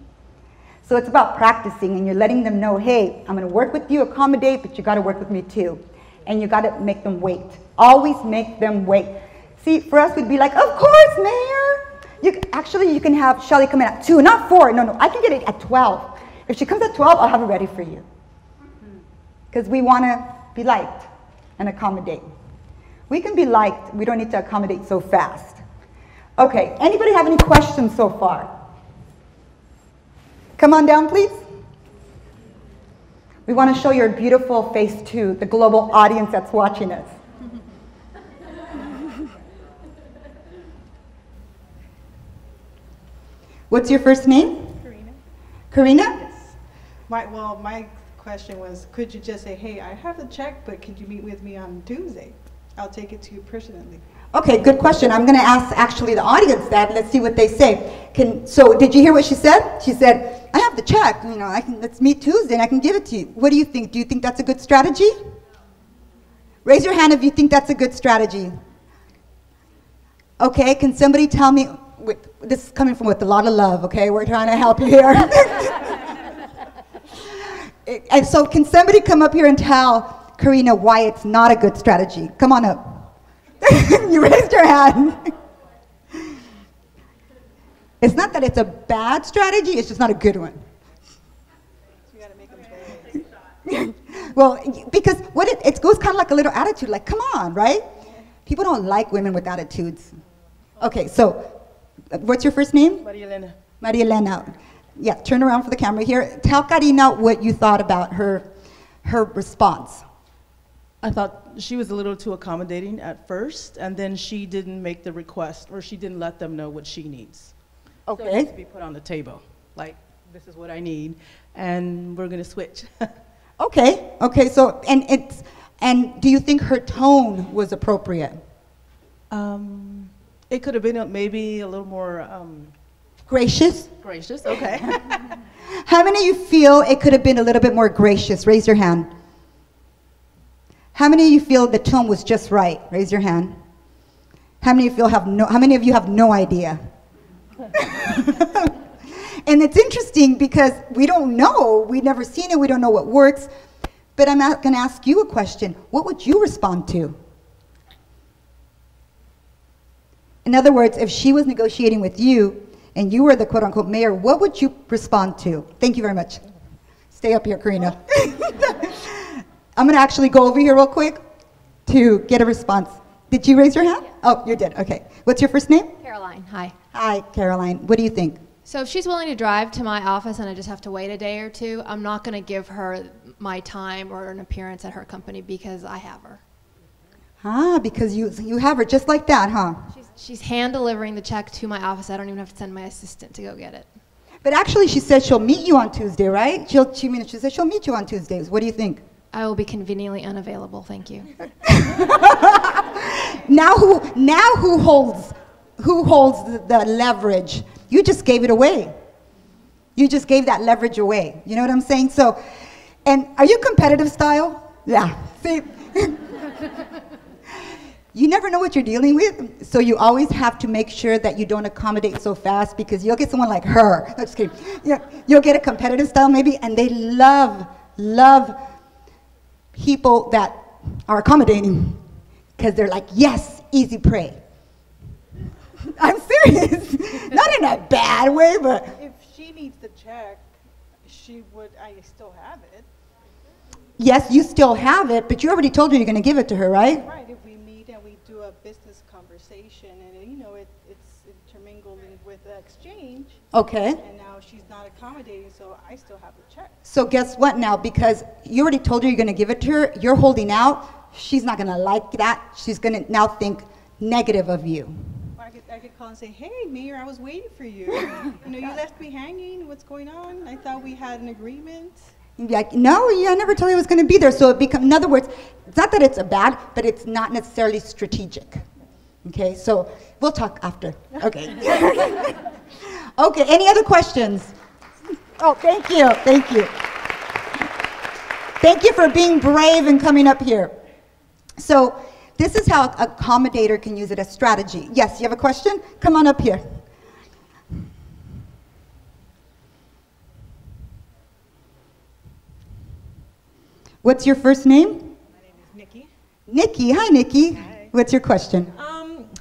So it's about practicing, and you're letting them know, hey, I'm going to work with you, accommodate, but you got to work with me too. And you got to make them wait. Always make them wait. See, for us, we'd be like, of course, Mayor. Actually, you can have Shelly come in at 2, not 4. No, I can get it at 12. If she comes at 12, I'll have it ready for you. Because we want to be liked and accommodate. We can be liked. We don't need to accommodate so fast. Okay, anybody have any questions so far? Come on down, please. We want to show your beautiful face to the global audience that's watching us. What's your first name? Karina. Karina? Yes. My question was, could you just say, hey, I have the check, but could you meet with me on Tuesday? I'll take it to you personally. Okay, good question. I'm going to ask actually the audience that. Let's see what they say. So did you hear what she said? She said, I have the check. You know, let's meet Tuesday and I can give it to you. What do you think? Do you think that's a good strategy? Raise your hand if you think that's a good strategy. Okay, can somebody tell me? This is coming from with a lot of love, okay? We're trying to help you here. And so can somebody come up here and tell Karina why it's not a good strategy? Come on up. You raised your hand. It's not that it's a bad strategy, it's just not a good one. You gotta make them try it. Well, because it goes kind of like a little attitude, like, come on, right? People don't like women with attitudes. Okay, so what's your first name? Maria Elena. Maria Elena. Yeah, turn around for the camera here. Tell Karina what you thought about her response. I thought she was a little too accommodating at first, and then she didn't make the request, or she didn't let them know what she needs. Okay. So it needs to be put on the table, like, this is what I need, and we're gonna switch. Okay, so, and do you think her tone was appropriate? It could have been maybe a little more Gracious? gracious, okay. How many of you feel it could have been a little bit more gracious? Raise your hand. How many of you feel the tone was just right? Raise your hand. How many of you have no idea? And it's interesting because we don't know. We've never seen it. We don't know what works. But I'm going to ask you a question. What would you respond to? In other words, if she was negotiating with you and you were the quote-unquote mayor, what would you respond to? Thank you very much. Stay up here, Karina. I'm going to actually go over here real quick to get a response. Did you raise your hand? Yeah. Oh, you did. Okay. What's your first name? Caroline, hi. Hi, Caroline. What do you think? So if she's willing to drive to my office and I just have to wait a day or two, I'm not going to give her my time or an appearance at her company because I have her. Ah, because you have her just like that, huh? She's hand delivering the check to my office. I don't even have to send my assistant to go get it. But actually, she said she'll meet you on Tuesday, right? She said she'll meet you on Tuesdays. What do you think? I will be conveniently unavailable. Thank you. Now who holds the leverage? You just gave it away. You just gave that leverage away. You know what I'm saying? So, and are you competitive style? Yeah. See? You never know what you're dealing with, so you always have to make sure that you don't accommodate so fast, because you'll get someone like her. No, just kidding. Yeah, you'll get a competitive style maybe, and they love people that are accommodating, because they're like, yes, easy prey. I'm serious. Not in a bad way, but. If she needs the check, I still have it. Yes, you still have it, but you already told her you're going to give it to her, right? Right, if we meet and we do a business conversation, and you know, it's intermingled with the exchange. Okay. And now she's not accommodating, so I still have the check. So guess what now? Because you already told her you're going to give it to her, you're holding out, she's not going to like that. She's going to now think negative of you. I could call and say, hey, Mayor, I was waiting for you. You know, you left me hanging. What's going on? I thought we had an agreement. You'd be like, no, I never told you I was going to be there. So it becomes, in other words, it's not that it's a bad, but it's not necessarily strategic. Okay, so we'll talk after. Okay. Okay, any other questions? Oh, thank you, thank you. Thank you for being brave and coming up here. So this is how an accommodator can use it as strategy. Yes, you have a question? Come on up here. What's your first name? My name is Nikki. Nikki, hi Nikki. Hi. What's your question?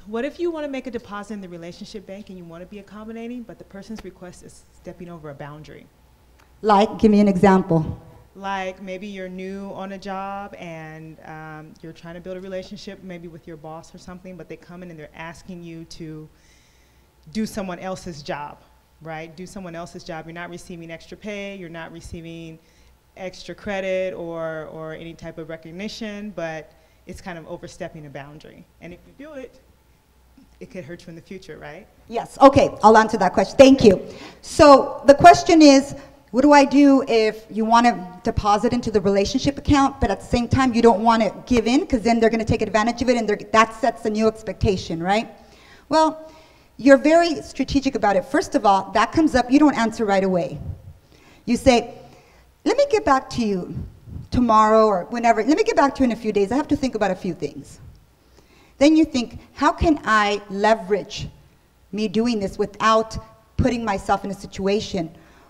What if you want to make a deposit in the relationship bank and you want to be accommodating, but the person's request is stepping over a boundary? Like, give me an example. Like maybe you're new on a job and you're trying to build a relationship maybe with your boss or something, but they come in and they're asking you to do someone else's job, right? Do someone else's job. You're not receiving extra pay, you're not receiving extra credit or any type of recognition, but it's kind of overstepping a boundary. And if you do it, it could hurt you in the future, right? Yes, okay, I'll answer that question. Thank you. So the question is, what do I do if you want to deposit into the relationship account, but at the same time you don't want to give in, because then they're going to take advantage of it, and that sets a new expectation, right? Well, you're very strategic about it. First of all, that comes up, you don't answer right away. You say, let me get back to you tomorrow or whenever. Let me get back to you in a few days. I have to think about a few things. Then you think, how can I leverage me doing this without putting myself in a situation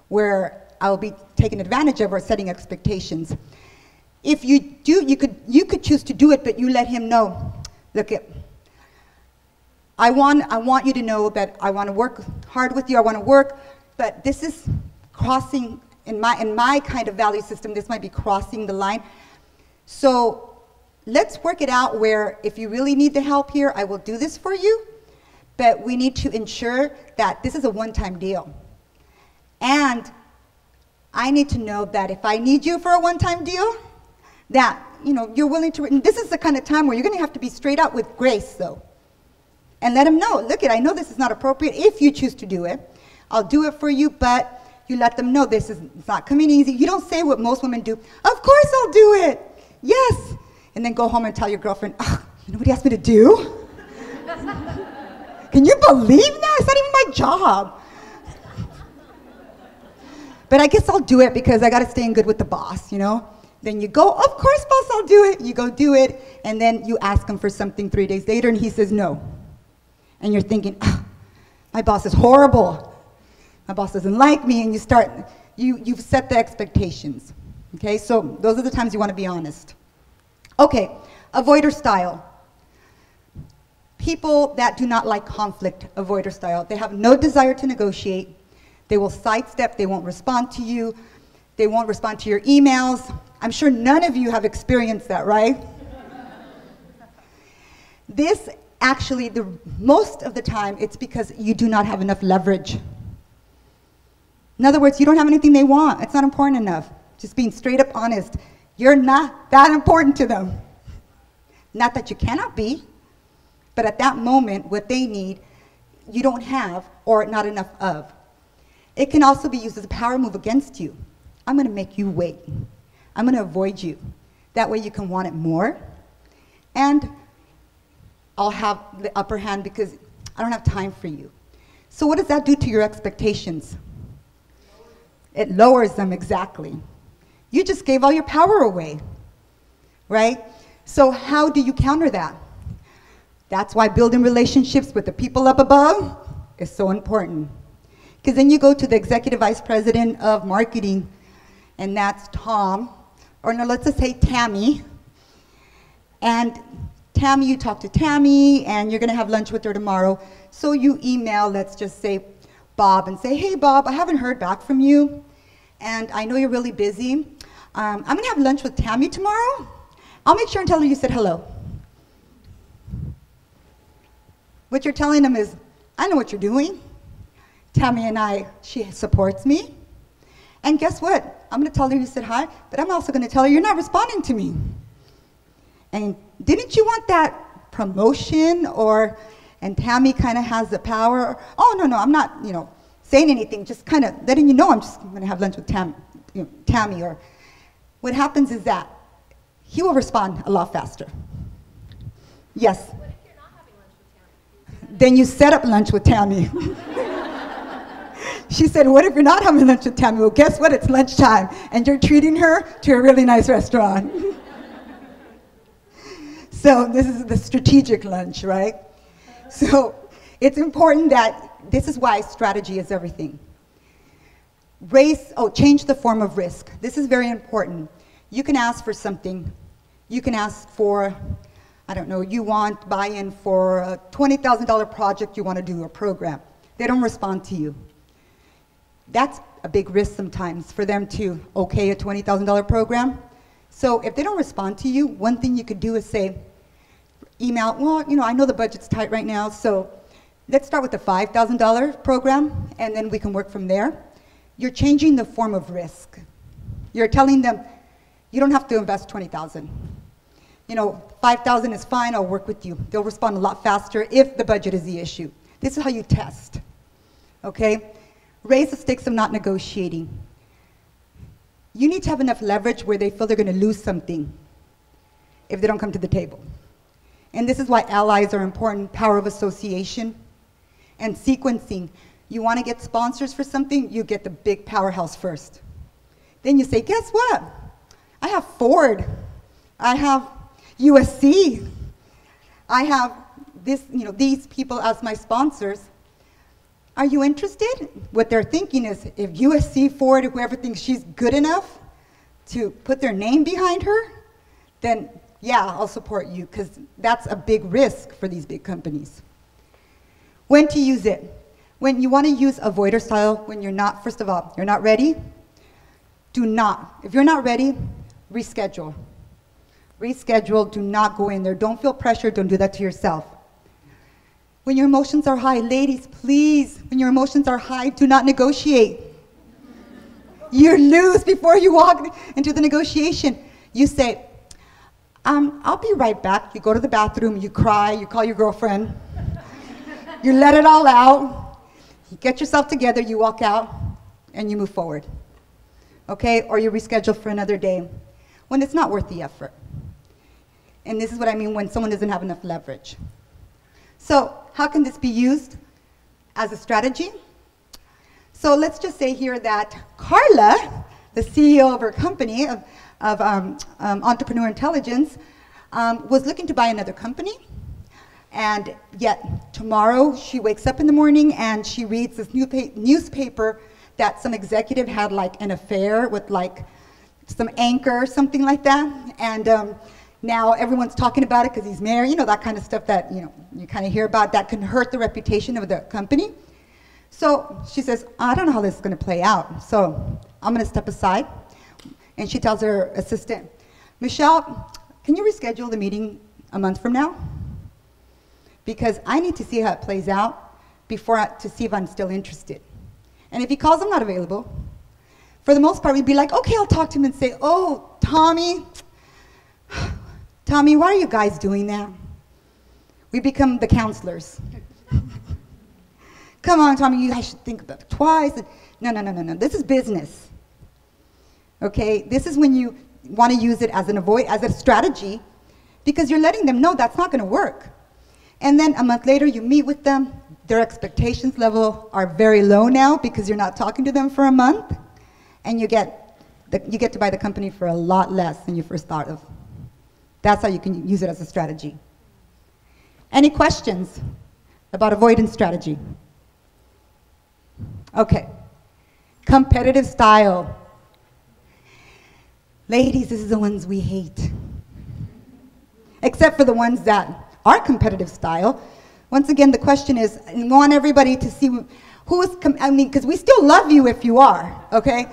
where I'll be taken advantage of or setting expectations? If you do, you could choose to do it, but you let him know, look, I want you to know that I want to work hard with you, I want to work, but this is crossing, in my kind of value system, this might be crossing the line. So let's work it out where if you really need the help here, I will do this for you, but we need to ensure that this is a one-time deal. And I need to know that if I need you for a one-time deal, that you're willing to, and this is the kind of time where you're going to have to be straight out with grace, though. And let them know, look, I know this is not appropriate. If you choose to do it, I'll do it for you, but you let them know this is not coming easy. You don't say what most women do, of course I'll do it, yes. And then go home and tell your girlfriend, oh, you know what he asked me to do? Can you believe that? It's not even my job. But I guess I'll do it because I got to stay in good with the boss, Then you go, of course, boss, I'll do it. You go do it, and then you ask him for something 3 days later, and he says no. And you're thinking, oh, my boss is horrible. My boss doesn't like me, and you've set the expectations. Okay, so those are the times you want to be honest. Okay, avoider style. People that do not like conflict, avoider style. They have no desire to negotiate. They will sidestep, they won't respond to you. They won't respond to your emails. I'm sure none of you have experienced that, right? This actually, most of the time, it's because you do not have enough leverage. In other words, you don't have anything they want. It's not important enough. Just being straight up honest. You're not that important to them. Not that you cannot be, but at that moment, what they need, you don't have or not enough of. It can also be used as a power move against you. I'm going to make you wait. I'm going to avoid you. That way you can want it more. And I'll have the upper hand because I don't have time for you. So what does that do to your expectations? It lowers them, exactly. You just gave all your power away, right? So how do you counter that? That's why building relationships with the people up above is so important. Because then you go to the executive vice president of marketing, and that's Tom, or no, let's just say Tammy. And Tammy, you talk to Tammy, and you're gonna have lunch with her tomorrow. So you email, let's just say, Bob, and say, hey Bob, I haven't heard back from you, and I know you're really busy. I'm gonna have lunch with Tammy tomorrow. I'll make sure and tell her you said hello. What you're telling them is, I know what you're doing. Tammy and she supports me. And guess what? I'm gonna tell her you said hi, but I'm also gonna tell her you're not responding to me. And didn't you want that promotion? And Tammy kind of has the power. Oh, no, I'm not, saying anything, just kind of letting you know I'm gonna have lunch with Tammy. Or what happens is that he will respond a lot faster. Yes? What if you're not having lunch with Tammy? Then you set up lunch with Tammy. She said, what if you're not having lunch with Tammy? Well, guess what? It's lunchtime, and you're treating her to a really nice restaurant. So this is the strategic lunch, right? So it's important that this is why strategy is everything. Change the form of risk. This is very important. You can ask for something. You can ask for, I don't know, you want buy-in for a $20,000 project you want to do, a program. They don't respond to you. That's a big risk sometimes for them to okay a $20,000 program. So if they don't respond to you, one thing you could do is say, email, well, I know the budget's tight right now, so let's start with the $5,000 program, and then we can work from there. You're changing the form of risk. You're telling them, you don't have to invest $20,000. $5,000 is fine, I'll work with you. They'll respond a lot faster if the budget is the issue. This is how you test, okay? Raise the stakes of not negotiating. You need to have enough leverage where they feel they're gonna lose something if they don't come to the table. And this is why allies are important, power of association, and sequencing. You wanna get sponsors for something, you get the big powerhouse first. Then you say, guess what? I have Ford, I have USC, I have these people as my sponsors. Are you interested? What they're thinking is, if USC, Ford, whoever thinks she's good enough to put their name behind her, then yeah, I'll support you, because that's a big risk for these big companies. When to use it? When you want to use avoider style, when you're not, first of all, you're not ready, do not. If you're not ready, reschedule. Reschedule, do not go in there. Don't feel pressure, don't do that to yourself. When your emotions are high, ladies, please, when your emotions are high, do not negotiate. You lose before you walk into the negotiation. You say, I'll be right back. You go to the bathroom, you cry, you call your girlfriend, you let it all out, you get yourself together, you walk out, and you move forward. Okay, or you reschedule for another day when it's not worth the effort. And this is what I mean when someone doesn't have enough leverage. So how can this be used as a strategy? So let's just say here that Carla, the CEO of her company, of Entrepreneur Intelligence, was looking to buy another company. And yet tomorrow she wakes up in the morning and she reads this newspaper that some executive had like an affair with like some anchor or something like that. And now everyone's talking about it because he's married, that kind of stuff that you kind of hear about that can hurt the reputation of the company. So she says, I don't know how this is going to play out, so I'm going to step aside. And she tells her assistant, Michelle, can you reschedule the meeting a month from now? Because I need to see how it plays out to see if I'm still interested. And if he calls, I'm not available. For the most part, we'd be like, okay, I'll talk to him and say, oh, Tommy, why are you guys doing that? We become the counselors. Come on, Tommy, you guys should think about it twice. No, this is business. Okay, this is when you want to use it as a strategy, because you're letting them know that's not going to work. And then a month later, you meet with them. Their expectations level are very low now because you're not talking to them for a month. and you get to buy the company for a lot less than you first thought of. That's how you can use it as a strategy. Any questions about avoidance strategy? Okay. Competitive style. Ladies, this is the ones we hate. Except for the ones that are competitive style. Once again, the question is, I want everybody to see who is, because we still love you if you are, okay?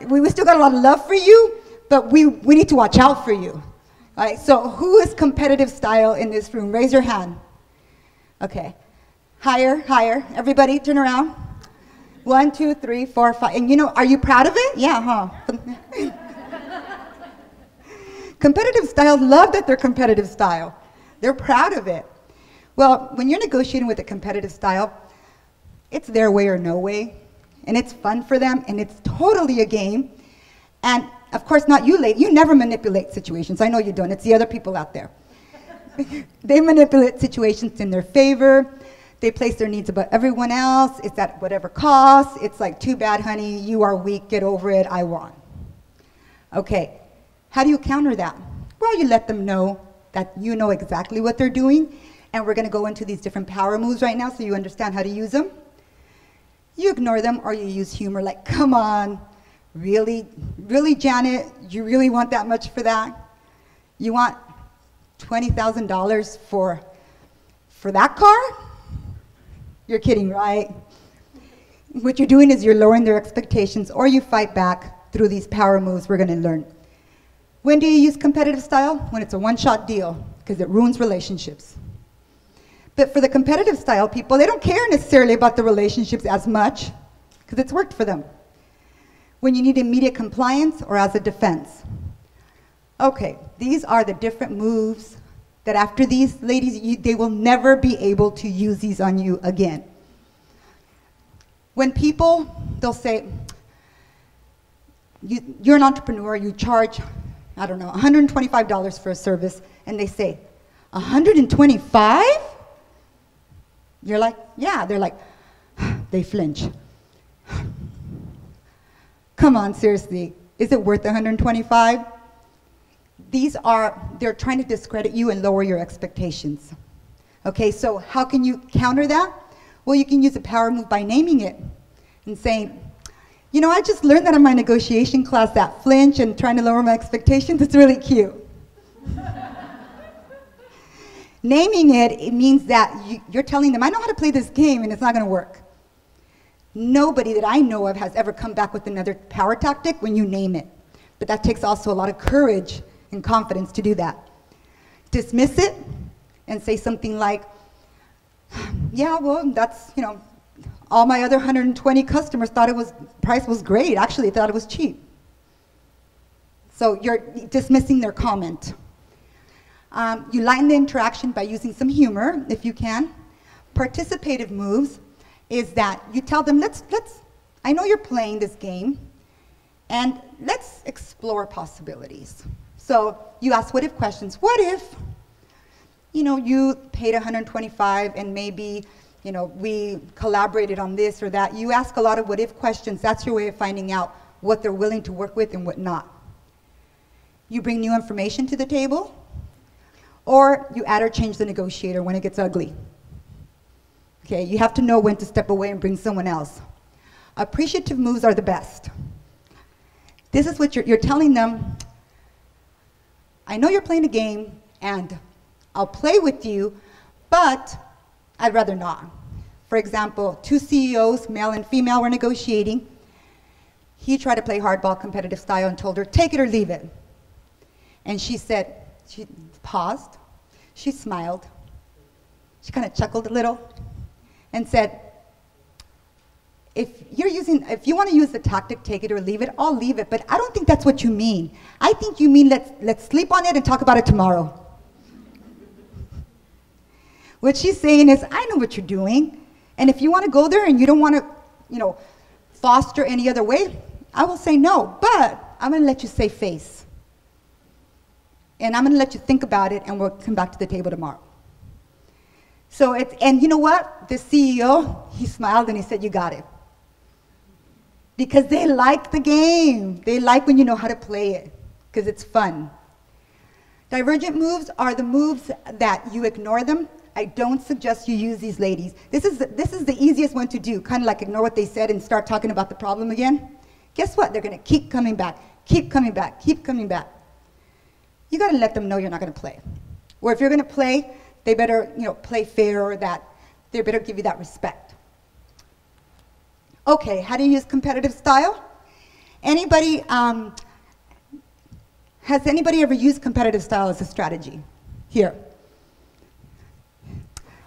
We still got a lot of love for you, but we need to watch out for you. All right, so who is competitive style in this room? Raise your hand. Okay. Higher, higher. Everybody turn around. 1, 2, 3, 4, 5. And are you proud of it? Yeah, huh? Competitive style love that they're competitive style. They're proud of it. Well, when you're negotiating with a competitive style, it's their way or no way, and it's fun for them, and it's totally a game. And of course, not you, lady. You never manipulate situations. I know you don't. It's the other people out there. They manipulate situations in their favor. They place their needs above everyone else. It's at whatever cost. It's like, too bad, honey. You are weak. Get over it. I won. Okay. How do you counter that? Well, you let them know that you know exactly what they're doing, and we're going to go into these different power moves right now so you understand how to use them. You ignore them, or you use humor like, come on, really, really, Janet, you really want that much for that? You want $20,000 for that car? You're kidding, right? What you're doing is you're lowering their expectations, or you fight back through these power moves we're going to learn. When do you use competitive style? When it's a one-shot deal, because it ruins relationships. But for the competitive style people, they don't care necessarily about the relationships as much, because it's worked for them. When you need immediate compliance or as a defense. Okay, these are the different moves that after these, ladies, they will never be able to use these on you again. When people, they'll say, you're an entrepreneur, you charge, I don't know, $125 for a service, and they say, 125? You're like, yeah. They're like, they flinch. Come on, seriously, is it worth 125? They're trying to discredit you and lower your expectations. Okay, so how can you counter that? Well, you can use a power move by naming it and saying, I just learned that in my negotiation class, that flinch and trying to lower my expectations. It's really cute. Naming it means that you're telling them, I know how to play this game, and it's not going to work. Nobody that I know of has ever come back with another power tactic when you name it. But that takes also a lot of courage and confidence to do that. Dismiss it and say something like, yeah, well, that's, all my other 120 customers thought price was great. Actually, they thought it was cheap. So you're dismissing their comment. You lighten the interaction by using some humor, if you can. Participative moves is that you tell them, I know you're playing this game, and let's explore possibilities. So you ask what if questions. What if, you paid 125 and maybe, we collaborated on this or that. You ask a lot of what if questions. That's your way of finding out what they're willing to work with and what not. You bring new information to the table, or you add or change the negotiator when it gets ugly. Okay, you have to know when to step away and bring someone else. Appreciative moves are the best. This is what you're telling them, I know you're playing a game, and I'll play with you, but I'd rather not. For example, 2 CEOs, male and female, were negotiating. He tried to play hardball competitive style and told her, take it or leave it. And she said, she paused, she smiled, she kind of chuckled a little, and said, if you want to use the tactic, take it or leave it, I'll leave it, but I don't think that's what you mean. I think you mean let's sleep on it and talk about it tomorrow. What she's saying is, I know what you're doing, and if you want to go there and you don't want to, foster any other way, I will say no, but I'm going to let you save face. And I'm going to let you think about it, and we'll come back to the table tomorrow. So and you know what? The CEO, he smiled and he said, you got it. Because they like the game. They like when you know how to play it, because it's fun. Divergent moves are the moves that you ignore them. I don't suggest you use these, ladies. This is the easiest one to do, kind of like ignore what they said and start talking about the problem again. Guess what? They're going to keep coming back, keep coming back, keep coming back. You got to let them know you're not going to play. Or if you're going to play, they better, play fair, or that they better give you that respect. Okay, how do you use competitive style? Anybody, has anybody ever used competitive style as a strategy? Here.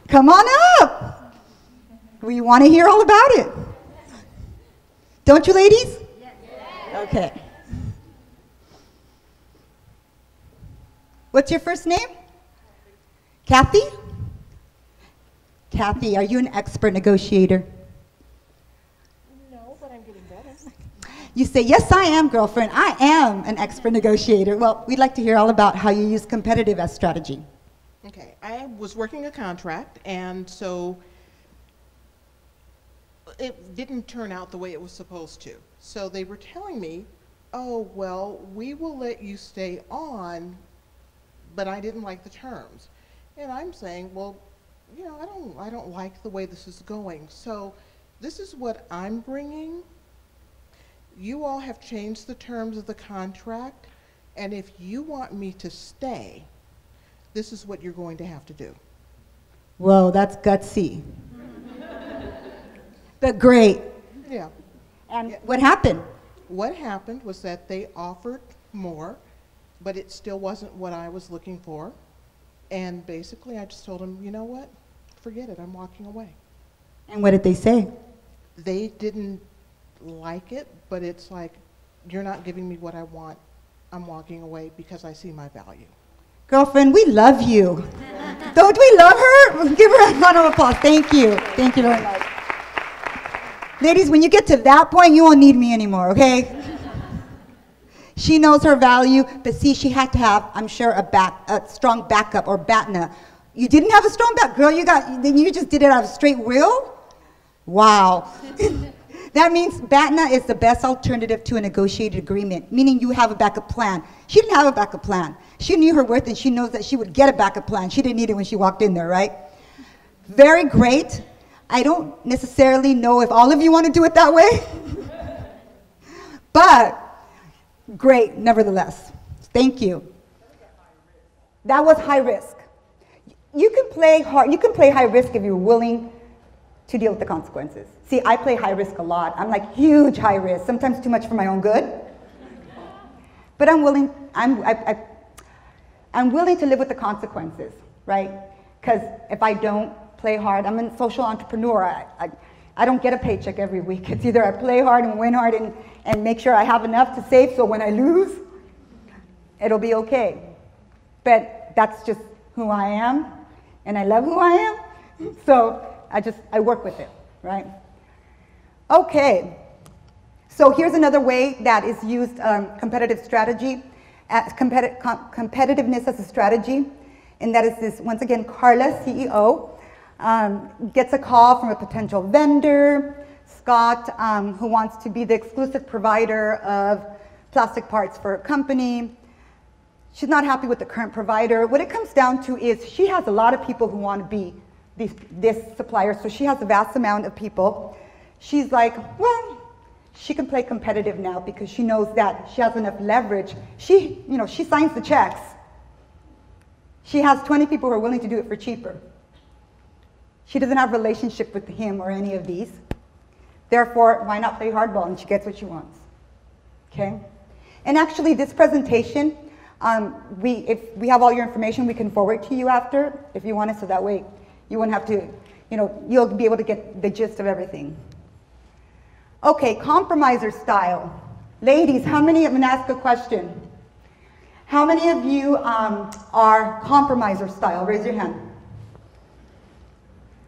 Come on up. We want to hear all about it. Don't you, ladies? Yes. Okay. What's your first name? Kathy? Kathy, are you an expert negotiator? No, but I'm getting better. You say, yes, I am, girlfriend. I am an expert negotiator. Well, we'd like to hear all about how you use competitive as strategy. Okay, I was working a contract, and so it didn't turn out the way it was supposed to. So they were telling me, oh, well, we will let you stay on, but I didn't like the terms. And I'm saying, well, I don't like the way this is going. So this is what I'm bringing. You all have changed the terms of the contract, and if you want me to stay, this is what you're going to have to do. Whoa, that's gutsy. But great. Yeah. And what happened? What happened was that they offered more, but it still wasn't what I was looking for. And basically, I just told them, you know what? Forget it. I'm walking away. And what did they say? They didn't like it, but it's like, you're not giving me what I want. I'm walking away because I see my value. Girlfriend, we love you. Don't we love her? Give her a round of applause. Thank you. Thank you very much. Ladies, when you get to that point, you won't need me anymore, okay? She knows her value, but see, she had to have, I'm sure, a strong backup or BATNA. You didn't have a strong back, girl. You just did it out of straight will? Wow. That means BATNA is the best alternative to a negotiated agreement, meaning you have a backup plan. She didn't have a backup plan. She knew her worth, and she knows that she would get a backup plan. She didn't need it when she walked in there, right? Very great. I don't necessarily know if all of you want to do it that way, but great, nevertheless. Thank you. That was high risk. You can play high risk if you're willing to deal with the consequences. See, I play high risk a lot. I'm like huge high risk, sometimes too much for my own good. But I'm willing to live with the consequences, right? Because if I don't play hard, I'm a social entrepreneur. I don't get a paycheck every week. It's either I play hard and win hard and make sure I have enough to save so when I lose, it'll be okay. But that's just who I am, and I love who I am, so I work with it, right? Okay, so here's another way that is used competitive strategy, competitiveness as a strategy, and that is this, once again, Carla, CEO, gets a call from a potential vendor, Scott, who wants to be the exclusive provider of plastic parts for a company. She's not happy with the current provider. What it comes down to is she has a lot of people who want to be this supplier, so she has a vast amount of people. She's like, well, she can play competitive now because she knows that she has enough leverage. She signs the checks. She has 20 people who are willing to do it for cheaper. She doesn't have a relationship with him or any of these. Therefore, why not play hardball? And she gets what she wants. Okay? And actually, this presentation, if we have all your information, we can forward to you after, if you want it, so that way you won't have to, you'll be able to get the gist of everything. Okay, compromiser style. Ladies, I'm going to ask a question. How many of you are compromiser style? Raise your hand.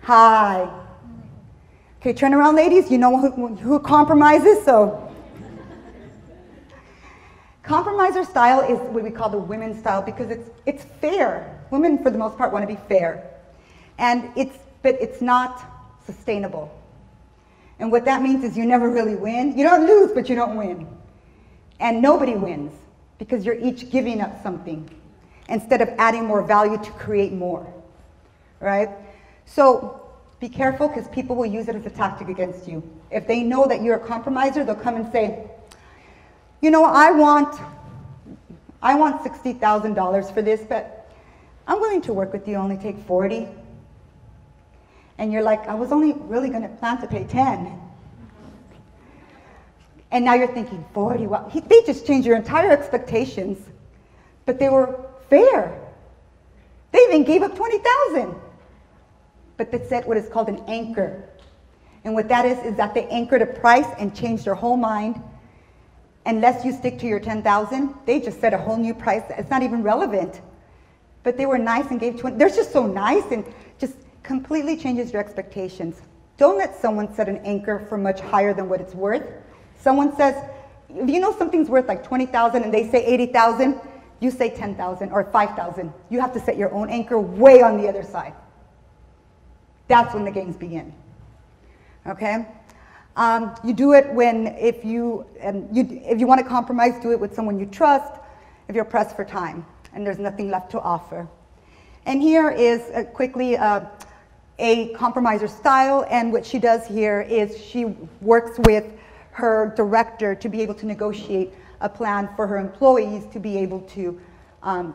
Hi. Okay, turn around, ladies. You know who compromises, so. Compromiser style is what we call the women's style because it's fair. Women, for the most part, want to be fair. But it's not sustainable. And what that means is you never really win. You don't lose, but you don't win. And nobody wins because you're each giving up something instead of adding more value to create more, right? So be careful because people will use it as a tactic against you. If they know that you're a compromiser, they'll come and say, you know, I want $60,000 for this, but I'm willing to work with you, only take 40. And you're like, I was only really going to plan to pay 10. And now you're thinking, 40, well, they just changed your entire expectations, but they were fair. They even gave up 20,000. But they set what is called an anchor. And what that is that they anchored a price and changed their whole mind. Unless you stick to your 10,000, they just set a whole new price. It's not even relevant. But they were nice and gave 20. They're just so nice and just completely changes your expectations. Don't let someone set an anchor for much higher than what it's worth. Someone says, if you know something's worth like 20,000 and they say 80,000, you say 10,000 or 5,000. You have to set your own anchor way on the other side. That's when the games begin. Okay? You do it when, if you want to compromise, do it with someone you trust, if you're pressed for time and there's nothing left to offer. And here is quickly a compromiser style, and what she does here is she works with her director to be able to negotiate a plan for her employees to be able to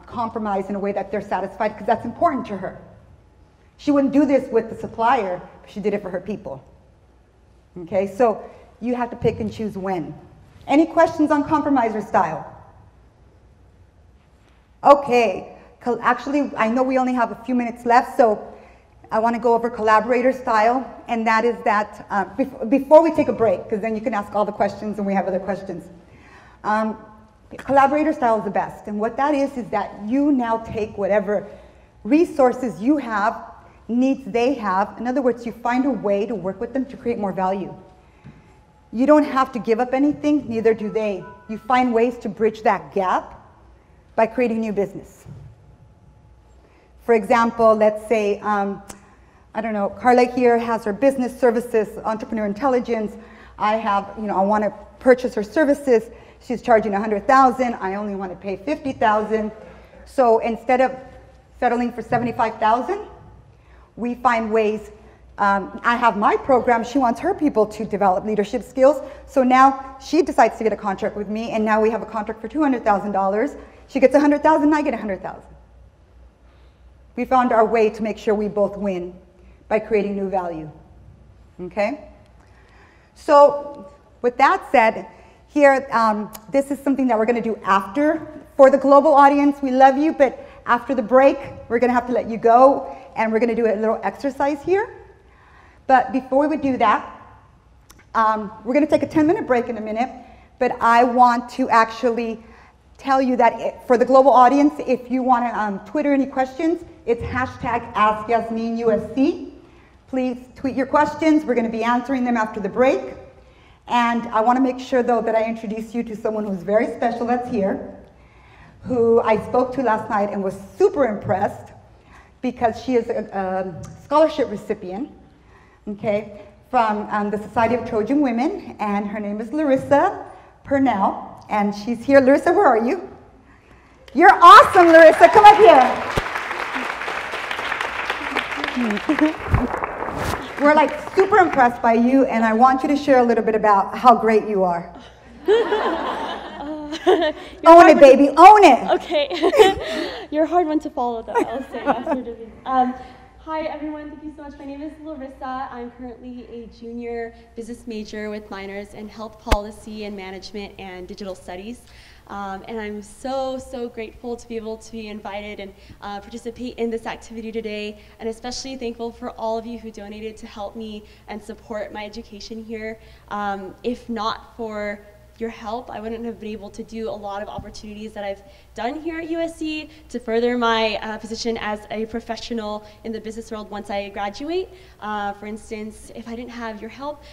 compromise in a way that they're satisfied, because that's important to her. She wouldn't do this with the supplier, but she did it for her people. Okay, so you have to pick and choose when. Any questions on compromiser style? Okay, actually, I know we only have a few minutes left, so I want to go over collaborator style, and that is that, before we take a break, because then you can ask all the questions and we have other questions. Collaborator style is the best, and what that is that you now take whatever resources you have, needs they have. In other words, you find a way to work with them to create more value. You don't have to give up anything, neither do they. You find ways to bridge that gap by creating new business. For example, let's say, I don't know, Carla here has her business services, entrepreneur intelligence. I have, I want to purchase her services. She's charging $100,000. I only want to pay $50,000. So instead of settling for $75,000, we find ways. I have my program. She wants her people to develop leadership skills. So now she decides to get a contract with me, and now we have a contract for $200,000. She gets $100,000, and I get $100,000. We found our way to make sure we both win by creating new value. Okay? So with that said, here, this is something that we're going to do after. For the global audience, we love you, but after the break, we're going to have to let you go, and we're going to do a little exercise here. But before we do that, we're going to take a 10-minute break in a minute, but I want to actually tell you that for the global audience, if you want to Twitter any questions, it's #AskYasminUSC. Please tweet your questions. We're going to be answering them after the break. And I want to make sure, though, that I introduce you to someone who's very special that's here, who I spoke to last night and was super impressed because she is a scholarship recipient, okay, from the Society of Trojan Women, and her name is Larissa Purnell, and she's here. Larissa, where are you? You're awesome, Larissa. Come up here. We're like super impressed by you, and I want you to share a little bit about how great you are. Own it, baby, own it. Okay. You're a hard one to follow, though, I'll say after Vivian. Hi, everyone. Thank you so much. My name is Larissa. I'm currently a junior business major with minors in health policy and management and digital studies. And I'm so, so grateful to be able to be invited and participate in this activity today, and especially thankful for all of you who donated to help me and support my education here. If not for your help, I wouldn't have been able to do a lot of opportunities that I've done here at USC to further my position as a professional in the business world once I graduate. For instance, if I didn't have your help,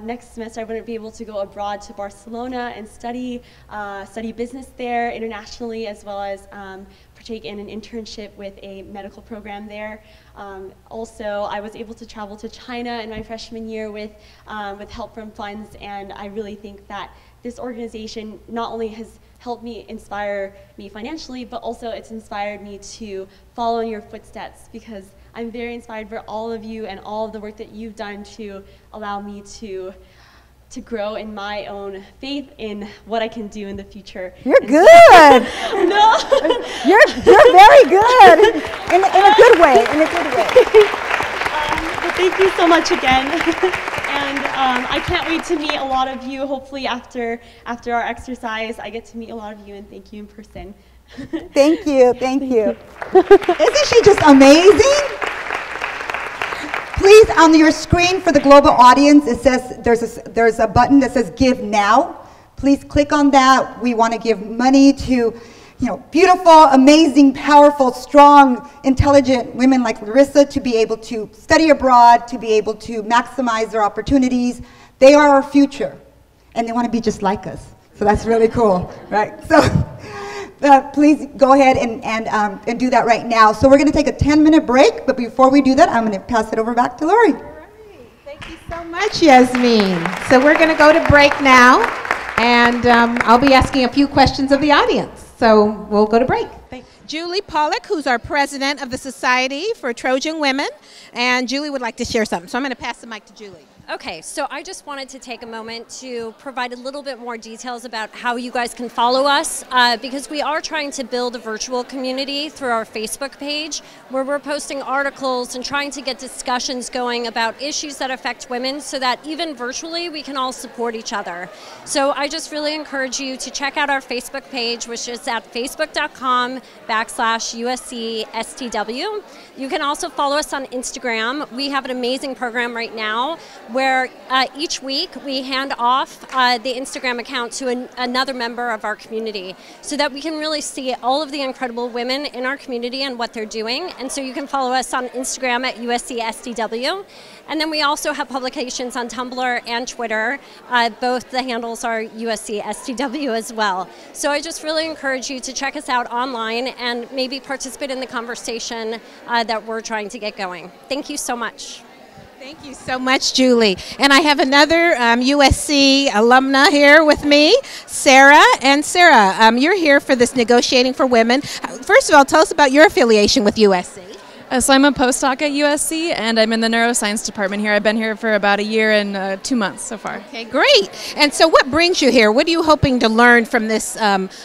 next semester I wouldn't be able to go abroad to Barcelona and study business there internationally, as well as partake in an internship with a medical program there. Also, I was able to travel to China in my freshman year with help from funds, and I really think that this organization not only has helped me inspire me financially, but also it's inspired me to follow in your footsteps, because I'm very inspired by all of you and all of the work that you've done to allow me to grow in my own faith in what I can do in the future. You're good. No. You're very good. In a good way, in a good way. But thank you so much again. And I can't wait to meet a lot of you. Hopefully after our exercise, I get to meet a lot of you and thank you in person. Thank you, thank you. Isn't she just amazing? Please, on your screen for the global audience, it says there's a button that says Give Now. Please click on that. We want to give money to, beautiful, amazing, powerful, strong, intelligent women like Larissa to be able to study abroad, to be able to maximize their opportunities. They are our future, and they want to be just like us. So that's really cool, right? So please go ahead and do that right now. So we're going to take a 10-minute break, but before we do that, I'm going to pass it over back to Lori. All right. Thank you so much, Yasmin. So we're going to go to break now, and I'll be asking a few questions of the audience. So we'll go to break. Thanks. Julie Pollack, who's our president of the Society for Trojan Women, and Julie would like to share something. So I'm going to pass the mic to Julie. Okay, so I just wanted to take a moment to provide a little bit more details about how you guys can follow us, because we are trying to build a virtual community through our Facebook page where we're posting articles and trying to get discussions going about issues that affect women so that even virtually we can all support each other. So I just really encourage you to check out our Facebook page, which is at facebook.com/USC STW. You can also follow us on Instagram. We have an amazing program right now where each week we hand off the Instagram account to another member of our community so that we can really see all of the incredible women in our community and what they're doing. And so you can follow us on Instagram at USC STW. And then we also have publications on Tumblr and Twitter. Both the handles are USC STW as well. So I just really encourage you to check us out online and maybe participate in the conversation that we're trying to get going. Thank you so much. Thank you so much, Julie. And I have another USC alumna here with me, Sarah. And Sarah, you're here for this Negotiating for Women. First of all, tell us about your affiliation with USC. So I'm a postdoc at USC, and I'm in the neuroscience department here. I've been here for about a year and 2 months so far. Okay, great. And so what brings you here? What are you hoping to learn from this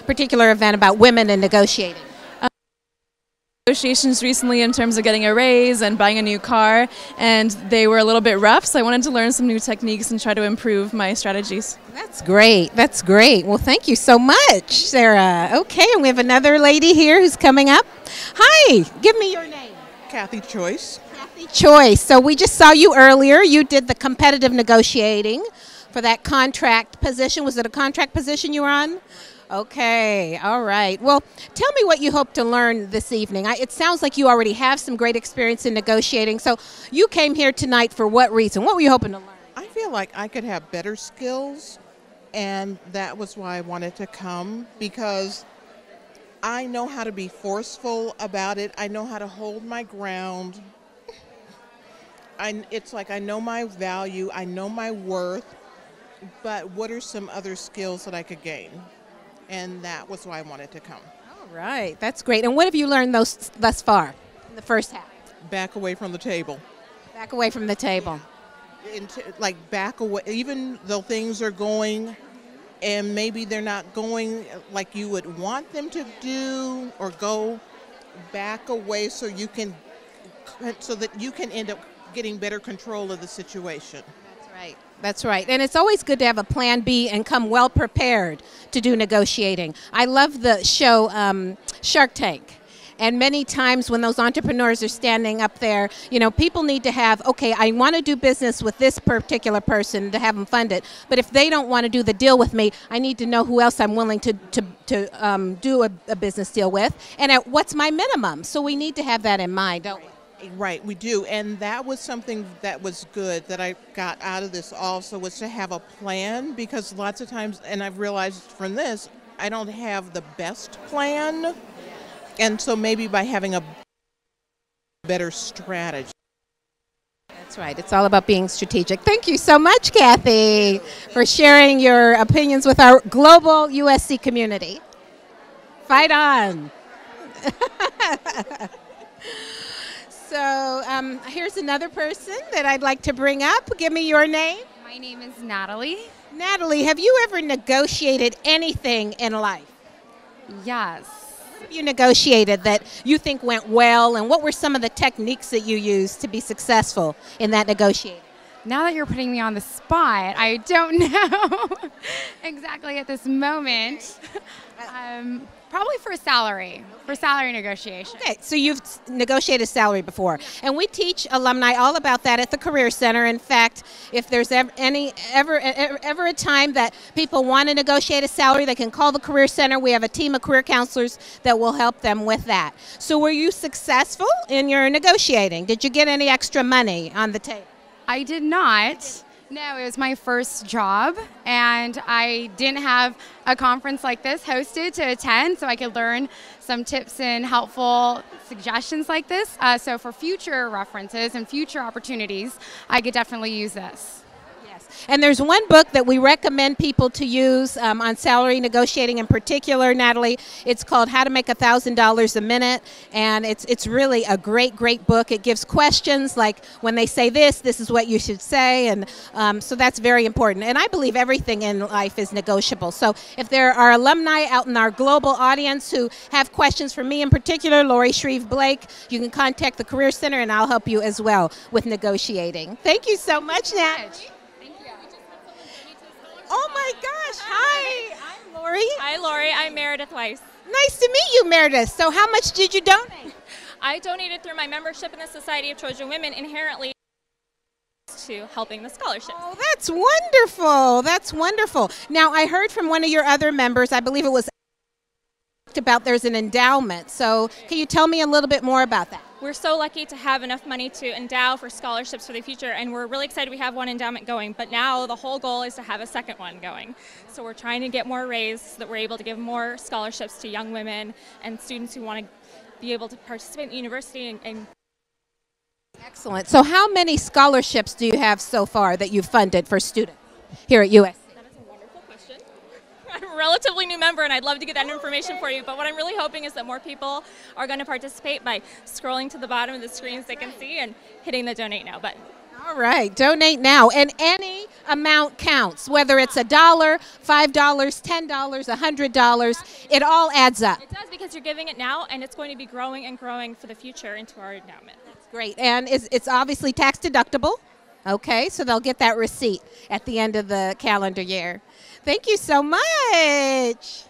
particular event about women and negotiating? Negotiations recently in terms of getting a raise and buying a new car, and they were a little bit rough, so I wanted to learn some new techniques and try to improve my strategies. That's great. That's great. Well, thank you so much, Sarah. Okay, and we have another lady here who's coming up. Hi, give me your name. Kathy Choice. Kathy Choice. So we just saw you earlier. You did the competitive negotiating for that contract position. Was it a contract position you were on? Okay, all right. Well, tell me what you hope to learn this evening. It sounds like you already have some great experience in negotiating. So you came here tonight for what reason? What were you hoping to learn? I feel like I could have better skills, and that was why I wanted to come, because I know how to be forceful about it. I know how to hold my ground. It's like I know my value, I know my worth, but what are some other skills that I could gain? And that was why I wanted to come. All right, that's great. And what have you learned thus far in the first half? Back away from the table. Back away from the table. Like back away, even though things are going and maybe they're not going like you would want them to do or go, back away so that you can end up getting better control of the situation. That's right. That's right. And it's always good to have a plan B and come well prepared to do negotiating. I love the show Shark Tank. And many times when those entrepreneurs are standing up there, people need to have, okay, I want to do business with this particular person to have them fund it. But if they don't want to do the deal with me, I need to know who else I'm willing to do a business deal with. And what's my minimum? So we need to have that in mind, don't we? Right, we do. And that was something that was good that I got out of this also, was to have a plan, because lots of times, and I've realized from this, I don't have the best plan. And so maybe by having a better strategy. That's right. It's all about being strategic. Thank you so much, Kathy, for sharing your opinions with our global USC community. Fight on. So here's another person that I'd like to bring up. Give me your name. My name is Natalie. Natalie, have you ever negotiated anything in life? Yes. What have you negotiated that you think went well, and what were some of the techniques that you used to be successful in that negotiating? Now that you're putting me on the spot, I don't know exactly at this moment. Probably for salary negotiation. Okay, so you've negotiated salary before. And we teach alumni all about that at the Career Center. In fact, if there's ever a time that people want to negotiate a salary, they can call the Career Center. We have a team of career counselors that will help them with that. So were you successful in your negotiating? Did you get any extra money on the table? I did not. No, it was my first job, and I didn't have a conference like this hosted to attend, so I could learn some tips and helpful suggestions like this. So for future references and future opportunities, I could definitely use this. And there's one book that we recommend people to use on salary negotiating in particular, Natalie. It's called How to Make $1,000 a Minute, and it's really a great book. It gives questions like, when they say this is what you should say, and so that's very important. And I believe everything in life is negotiable. So if there are alumni out in our global audience who have questions for me in particular, Lori Shreve-Blake, you can contact the Career Center, and I'll help you as well with negotiating. Thank you so much, Nat. Oh my gosh, hi, I'm Lori. Hi Lori, I'm Meredith Weiss. Nice to meet you, Meredith. So how much did you donate? I donated through my membership in the Society of Trojan Women, inherently to helping the scholarships. Oh, that's wonderful, that's wonderful. Now I heard from one of your other members, I believe it was about there's an endowment. So can you tell me a little bit more about that? We're so lucky to have enough money to endow for scholarships for the future, and we're really excited we have one endowment going, but now the whole goal is to have a second one going. So we're trying to get more raised so that we're able to give more scholarships to young women and students who want to be able to participate in university and Excellent. So how many scholarships do you have so far that you've funded for students here at USC? I'm a relatively new member, and I'd love to get that information for you, but what I'm really hoping is that more people are going to participate by scrolling to the bottom of the screens they can see and hitting the Donate Now button. All right, donate now, and any amount counts, whether it's $1, $5, $10, $100, it all adds up. It does, because you're giving it now, and it's going to be growing and growing for the future into our endowment. That's great, and it's obviously tax deductible. Okay, so they'll get that receipt at the end of the calendar year. Thank you so much.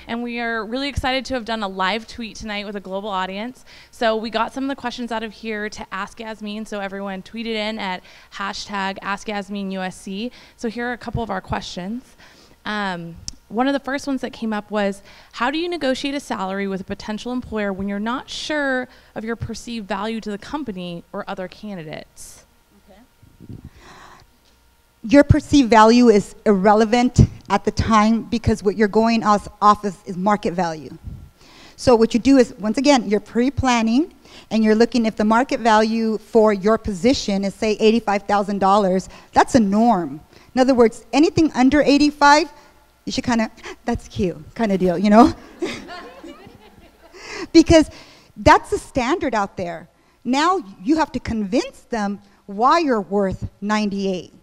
And we are really excited to have done a live tweet tonight with a global audience. So we got some of the questions out of here to ask Yasmin, so everyone tweeted in at #AskYasminUSC. So here are a couple of our questions. One of the first ones that came up was, how do you negotiate a salary with a potential employer when you're not sure of your perceived value to the company or other candidates? Your perceived value is irrelevant at the time, because what you're going off is market value. So what you do is, once again, you're pre-planning, and you're looking if the market value for your position is, say, $85,000, that's a norm. In other words, anything under 85, you should kind of, that's cute, kind of deal, you know? Because that's the standard out there. Now you have to convince them why you're worth 98.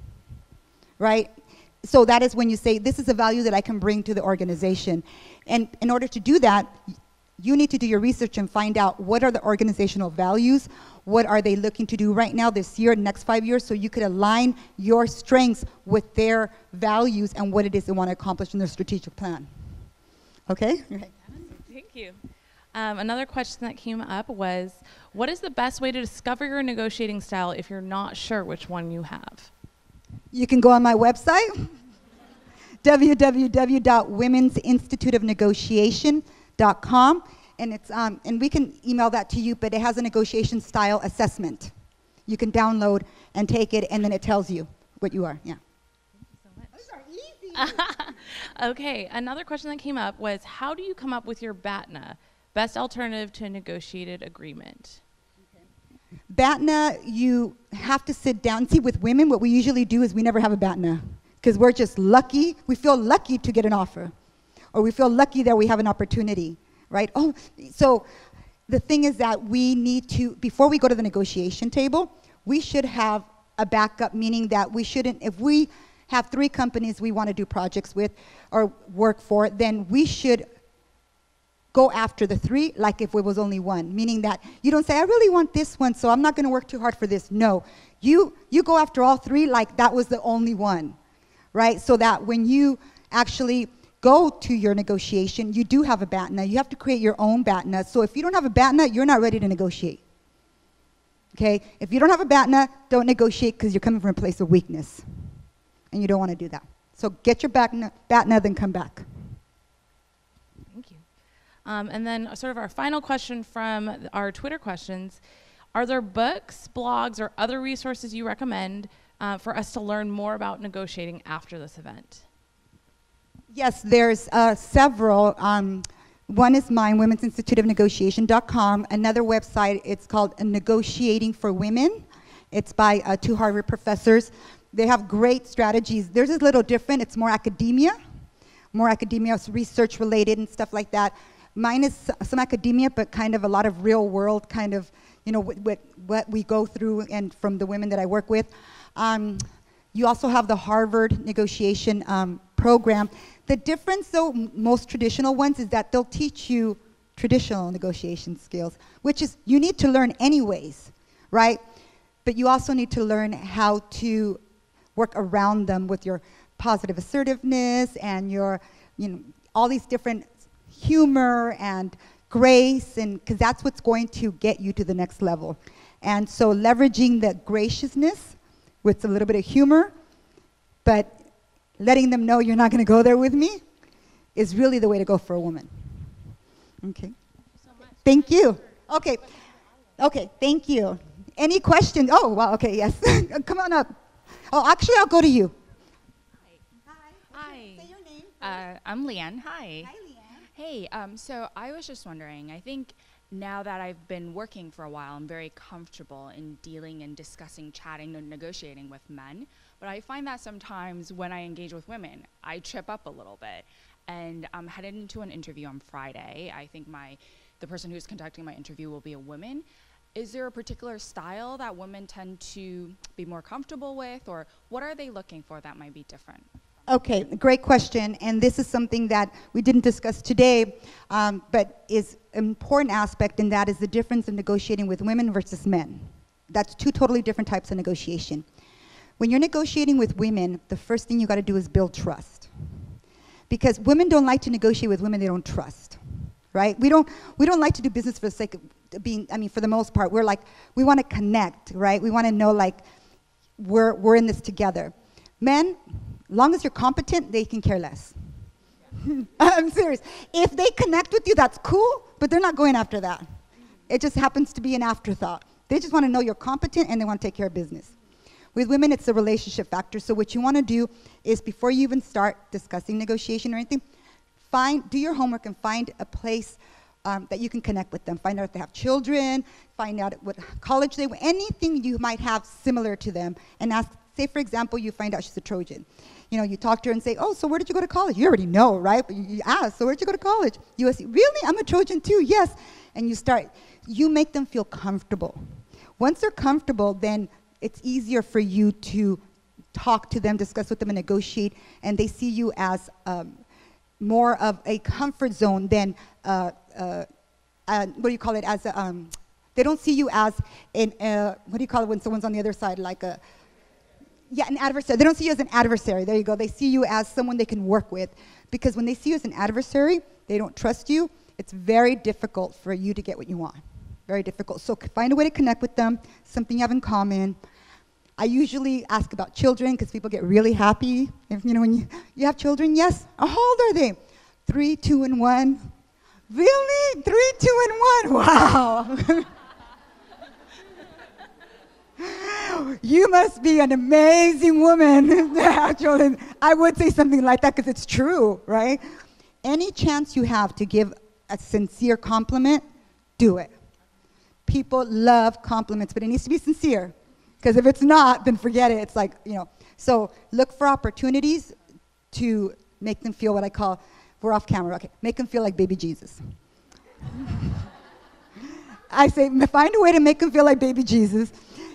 Right? So that is when you say, this is a value that I can bring to the organization. And in order to do that, you need to do your research and find out what are the organizational values, what are they looking to do right now, this year, next 5 years, so you could align your strengths with their values and what it is they want to accomplish in their strategic plan. Okay? Thank you. Another question that came up was, what is the best way to discover your negotiating style if you're not sure which one you have? You can go on my website, www.womensinstituteofnegotiation.com, and it's and we can email that to you, but it has a negotiation style assessment. You can download and take it, and then it tells you what you are. Yeah. Thank you so much. Okay, another question that came up was, how do you come up with your BATNA? Best alternative to a negotiated agreement. BATNA, you have to sit down. See, with women, what we usually do is we never have a BATNA because we're just lucky. We feel lucky to get an offer, or we feel lucky that we have an opportunity, right? Oh, so the thing is that we need to, before we go to the negotiation table, we should have a backup, meaning that we shouldn't, if we have 3 companies we want to do projects with or work for, then we should go after the 3 like if it was only 1, meaning that you don't say, I really want this one, so I'm not going to work too hard for this. No, you go after all 3 like that was the only one, right? So that when you actually go to your negotiation, you do have a BATNA. You have to create your own BATNA. So if you don't have a BATNA, you're not ready to negotiate. Okay? If you don't have a BATNA, don't negotiate because you're coming from a place of weakness. And you don't want to do that. So get your BATNA, then come back. Thank you. And then sort of our final question from our Twitter questions. Are there books, blogs, or other resources you recommend for us to learn more about negotiating after this event? Yes, there's several. One is mine, womensinstituteofnegotiation.com. Another website, it's called Negotiating for Women. It's by 2 Harvard professors. They have great strategies. Theirs is a little different. It's more academia, research related and stuff like that. Mine is some academia, but kind of a lot of real world kind of, you know, what we go through and from the women that I work with. You also have the Harvard negotiation program. The difference, though, most traditional ones, is that they'll teach you traditional negotiation skills, which is you need to learn anyways, right? But you also need to learn how to work around them with your positive assertiveness and your, you know, all these different humor and grace, and because that's what's going to get you to the next level. And so leveraging the graciousness with a little bit of humor, but letting them know you're not going to go there with me is really the way to go for a woman. Okay. Thank you. Okay. Okay, thank you. Any questions? Oh, wow, okay, yes. Come on up. Oh, actually, I'll go to you. Hi. Say your name. I'm Leanne. Hi. Hi, Leanne. Hey, so I was just wondering, I think now that I've been working for a while, I'm very comfortable in dealing and discussing, chatting, and negotiating with men. But I find that sometimes when I engage with women, I trip up a little bit. And I'm headed into an interview on Friday. I think the person who's conducting my interview will be a woman. Is there a particular style that women tend to be more comfortable with, or what are they looking for that might be different? Okay, great question, and this is something that we didn't discuss today, but is an important aspect, and that is the difference in negotiating with women versus men. That's 2 totally different types of negotiation. When you're negotiating with women, the first thing you got to do is build trust, because women don't like to negotiate with women they don't trust, right? We don't like to do business for the sake of being, I mean, for the most part, we're like, we want to connect, right? We want to know, like, we're in this together. Men, long as you're competent, they can care less. I'm serious. If they connect with you, that's cool, but they're not going after that. It just happens to be an afterthought. They just want to know you're competent and they want to take care of business. With women, it's the relationship factor. So what you want to do is before you even start discussing negotiation or anything, do your homework and find a place that you can connect with them. Find out if they have children, find out what college they went, anything you might have similar to them, and ask, say for example, you find out she's a Trojan. You know, you talk to her and say, oh, so where did you go to college? You already know, right? But you ask, so where did you go to college? USC. Really? I'm a Trojan too, yes. And you make them feel comfortable. Once they're comfortable, then it's easier for you to talk to them, discuss with them, and negotiate, and they see you as more of a comfort zone than, what do you call it, as a, they don't see you as an, what do you call it when someone's on the other side, like an adversary. They don't see you as an adversary. There you go. They see you as someone they can work with. Because when they see you as an adversary, they don't trust you. It's very difficult for you to get what you want. Very difficult. So find a way to connect with them, something you have in common. I usually ask about children because people get really happy. If, you know, when you have children, yes. How old are they? 3, 2, and 1. Really? 3, 2, and 1? Wow. You must be an amazing woman. Actually, I would say something like that because it's true, right? Any chance you have to give a sincere compliment, do it. People love compliments, but it needs to be sincere. Because if it's not, then forget it. It's like, So look for opportunities to make them feel what I call, we're off camera, okay, make them feel like baby Jesus. I say, find a way to make them feel like baby Jesus.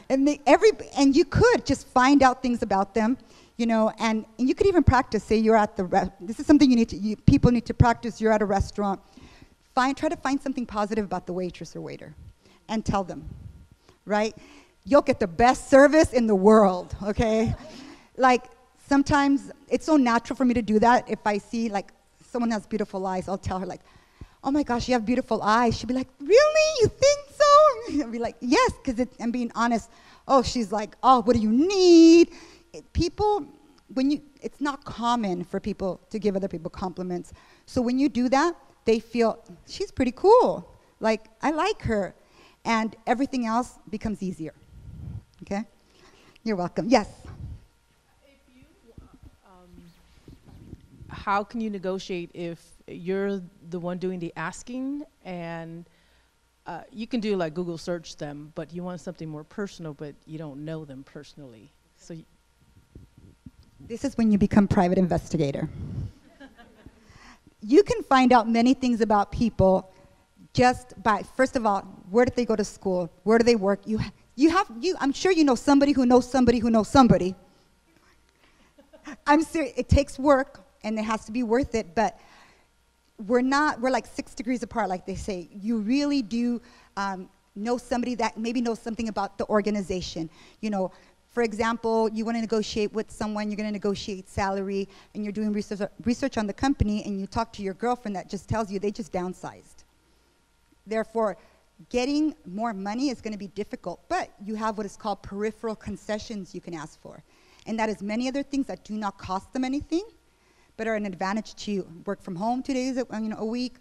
And you could just find out things about them, and you could even practice. Say you're at this is something people need to practice. You're at a restaurant. Try to find something positive about the waitress or waiter and tell them, right? You'll get the best service in the world, okay? Like, sometimes it's so natural for me to do that. If I see, like, someone has beautiful eyes, I'll tell her, like, oh my gosh, you have beautiful eyes. She'll be like, really? You think so? I'll be like, yes, because I'm being honest. Oh, she's like, oh, what do you need? It's not common for people to give other people compliments. So when you do that, they feel, she's pretty cool. Like, I like her. And everything else becomes easier. Okay? You're welcome. Yes? How can you negotiate if you're the one doing the asking and you can do like Google search them, but you want something more personal, but you don't know them personally? So this is when you become private investigator. You can find out many things about people just by, first of all, where did they go to school? Where do they work? I'm sure you know somebody who knows somebody who knows somebody. I'm serious. It takes work, and it has to be worth it, but we're like 6 degrees apart, like they say. You really do know somebody that maybe knows something about the organization. For example, you want to negotiate with someone, you're going to negotiate salary, and you're doing research on the company, and you talk to your girlfriend that just tells you they just downsized. Therefore, getting more money is going to be difficult, but you have what is called peripheral concessions you can ask for. And that is many other things that do not cost them anything, but are an advantage to you. Work from home 2 days a week,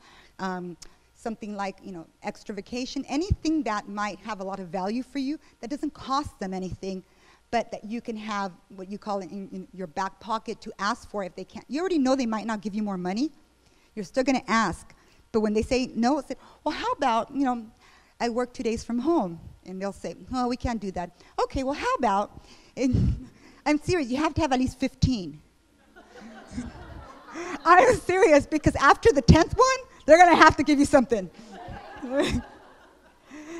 something like extra vacation, anything that might have a lot of value for you that doesn't cost them anything, but that you can have what you call in your back pocket to ask for if they can't. You already know they might not give you more money. You're still going to ask. But when they say no, say, well, how about, I work 2 days from home. And they'll say, oh, we can't do that. Okay, well, how about, I'm serious, you have to have at least 15. I'm serious, because after the 10th one, they're going to have to give you something.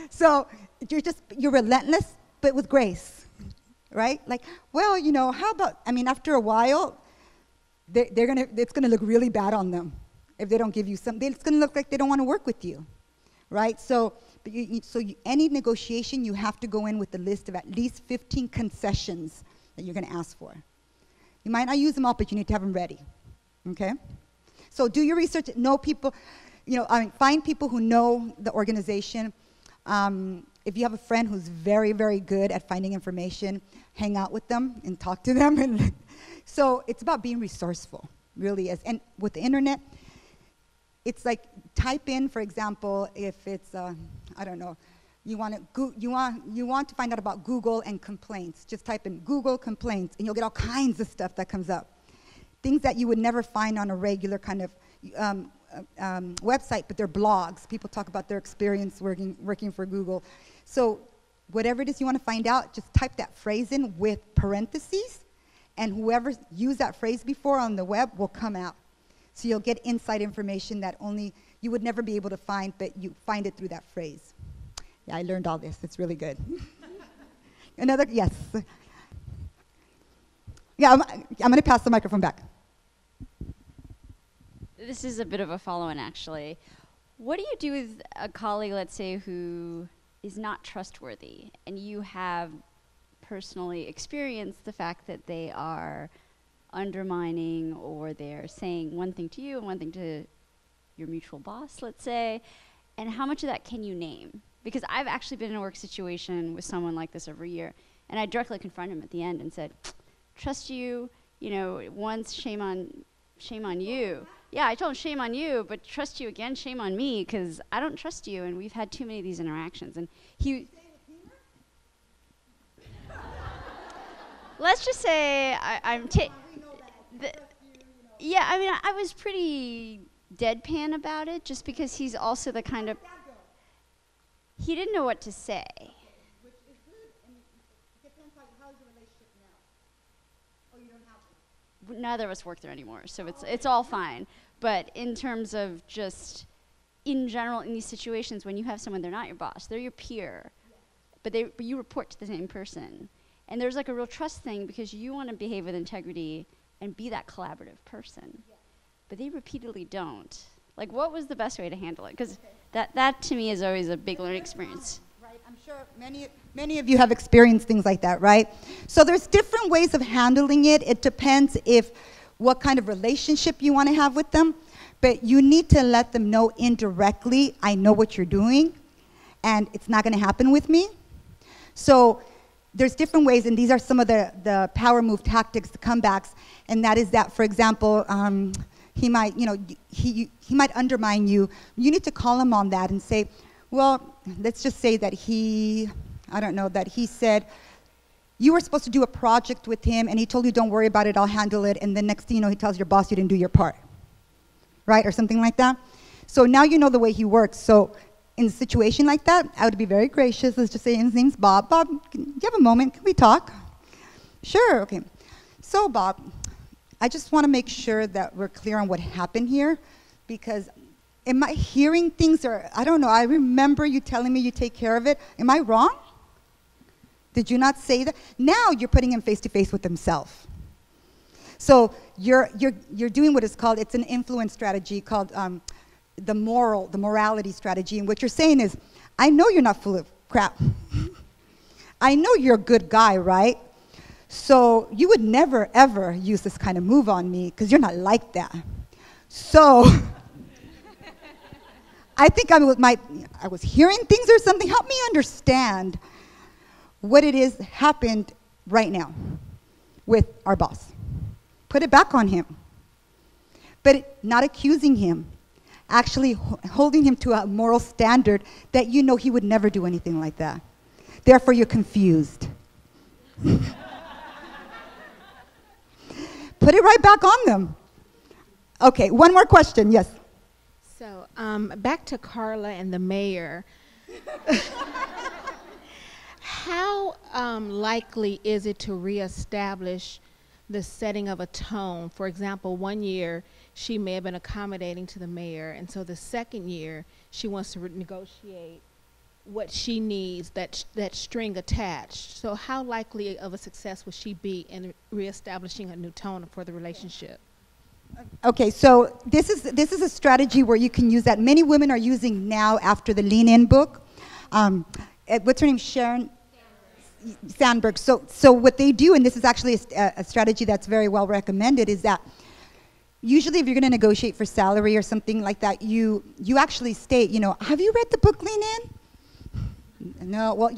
So you're relentless, but with grace, right? Like, well, how about, after a while, it's going to look really bad on them. If they don't give you something, it's going to look like they don't want to work with you, right? So, any negotiation, you have to go in with a list of at least 15 concessions that you're going to ask for. You might not use them all, but you need to have them ready, okay? So do your research, know people, find people who know the organization. If you have a friend who's very, very good at finding information, hang out with them and talk to them. And so it's about being resourceful, really is. And with the internet, it's like type in, for example, if it's I don't know, you want to find out about Google and complaints. Just type in Google complaints, and you'll get all kinds of stuff that comes up. Things that you would never find on a regular kind of website, but they're blogs. People talk about their experience working for Google. So whatever it is you want to find out, just type that phrase in with parentheses, and whoever used that phrase before on the web will come out. So you'll get inside information that only you would never be able to find, but you find it through that phrase. Yeah, I learned all this. It's really good. Yes. Yeah, I'm going to pass the microphone back. This is a bit of a follow-on, actually. What do you do with a colleague, let's say, who is not trustworthy, and you have personally experienced the fact that they are undermining, or they're saying one thing to you and one thing to your mutual boss, let's say, and how much of that can you name? Because I've actually been in a work situation with someone like this over a year, and I directly confronted him at the end and said, trust you, once, shame on you. Yeah, I told him shame on you, but trust you again, shame on me, because I don't trust you, and we've had too many of these interactions. And let's just say I was pretty deadpan about it, just because he's also the kind of, he didn't know what to say. Which is good, and it depends on how's your relationship now. Oh, you don't have one? Neither of us work there anymore, so it's all fine. But in terms of just, in general, in these situations, when you have someone, they're not your boss, they're your peer, but you report to the same person. And there's like a real trust thing because you want to behave with integrity and be that collaborative person. But they repeatedly don't. Like, what was the best way to handle it? Because that to me is always a big learning experience. Right, I'm sure many of you have experienced things like that, right? So there's different ways of handling it. It depends what kind of relationship you want to have with them. But you need to let them know indirectly, I know what you're doing, and it's not going to happen with me. So there's different ways, and these are some of the power move tactics, the comebacks, and that is that, for example, he might, he might undermine you. You need to call him on that and say, well, let's just say that that he said, you were supposed to do a project with him, and he told you, don't worry about it, I'll handle it, and the next thing you know, he tells your boss you didn't do your part, right, or something like that. So now you know the way he works. So in a situation like that, I would be very gracious. Let's just say his name's Bob. Bob, do you have a moment? Can we talk? Sure, okay. So Bob, I just want to make sure that we're clear on what happened here, because am I hearing things, or I don't know, I remember you telling me you take care of it. Am I wrong? Did you not say that? Now you're putting him face to face with himself. So you're doing what is called, it's an influence strategy called the morality strategy. And what you're saying is, I know you're not full of crap. I know you're a good guy, right? So you would never, ever use this kind of move on me because you're not like that. So I think I was hearing things or something. Help me understand what it is happened right now with our boss. Put it back on him. But not accusing him. Actually holding him to a moral standard that you know he would never do anything like that. Therefore, you're confused. Put it right back on them. Okay, one more question, yes. So back to Carla and the mayor. How likely is it to reestablish the setting of a tone? For example, one year she may have been accommodating to the mayor, and so the second year she wants to negotiate what she needs, that string attached. So how likely of a success would she be in reestablishing a new tone for the relationship? Okay, so this is a strategy where you can use that. Many women are using now after the Lean In book. What's her name? Sharon Sandberg. So what they do, and this is actually a strategy that's very well recommended, is that usually if you're going to negotiate for salary or something like that, you actually state, have you read the book Lean In? No, well,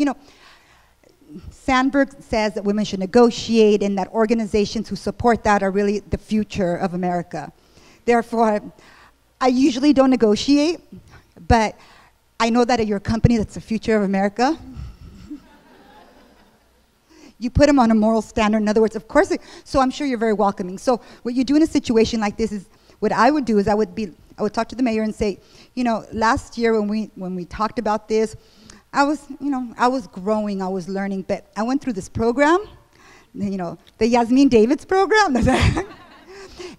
Sandberg says that women should negotiate and that organizations who support that are really the future of America. Therefore, I usually don't negotiate, but I know that at your company that's the future of America. You put them on a moral standard. In other words, of course, so I'm sure you're very welcoming. So what you do in a situation like this is, what I would do is I would talk to the mayor and say, last year when we talked about this, I was growing, I was learning, but I went through this program, the Yasmin Davidds program,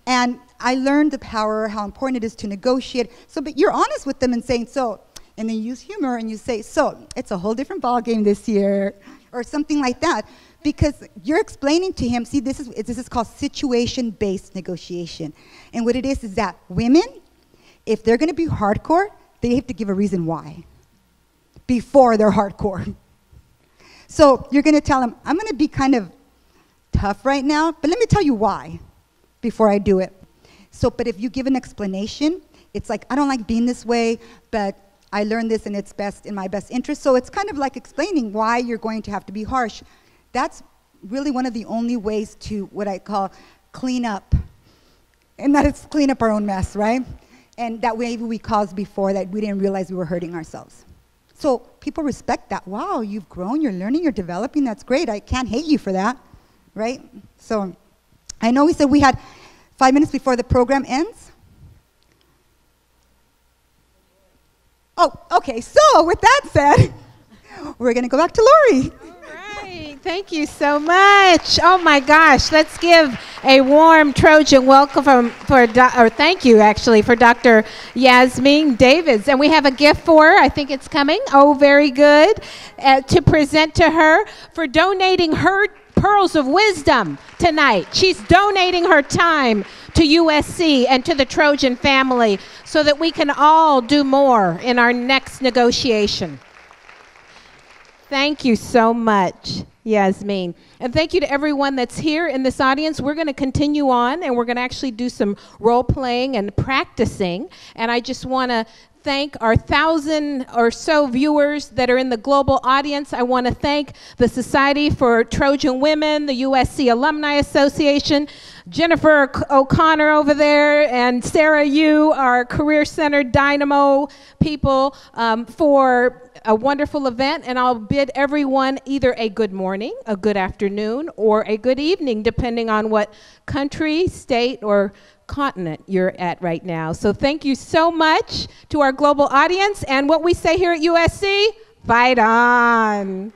and I learned the power, how important it is to negotiate. So, but you're honest with them and saying, and then you use humor and you say, it's a whole different ball game this year, or something like that, because you're explaining to him, see, this is called situation-based negotiation. And what it is that women, if they're gonna be hardcore, they have to give a reason why before they're hardcore. So you're gonna tell them, I'm gonna be kind of tough right now, but let me tell you why before I do it. So, but if you give an explanation, it's like, I don't like being this way, but I learned this and it's in my best interest. So it's kind of like explaining why you're going to have to be harsh. That's really one of the only ways to what I call clean up. And that is clean up our own mess, right? And that maybe we caused before that we didn't realize we were hurting ourselves. So people respect that. Wow, you've grown, you're learning, you're developing, that's great. I can't hate you for that, right? So I know we said we had 5 minutes before the program ends. Okay, so with that said, we're going to go back to Lori. Thank you so much. Oh my gosh, let's give a warm Trojan welcome thank you actually for Dr. Yasmin Davidds. And we have a gift for her. I think it's coming. Oh, very good. To present to her for donating her pearls of wisdom tonight. She's donating her time to USC and to the Trojan family so that we can all do more in our next negotiation. Thank you so much, Yasmin. And thank you to everyone that's here in this audience. We're going to continue on, and we're going to actually do some role-playing and practicing. And I just want to thank our 1,000 or so viewers that are in the global audience. I want to thank the Society for Trojan Women, the USC Alumni Association, Jennifer O'Connor over there, and Sarah Yu, our Career Center Dynamo people, for a wonderful event. And I'll bid everyone either a good morning, a good afternoon, or a good evening, depending on what country, state, or continent you're at right now. So thank you so much to our global audience. And what we say here at USC, fight on.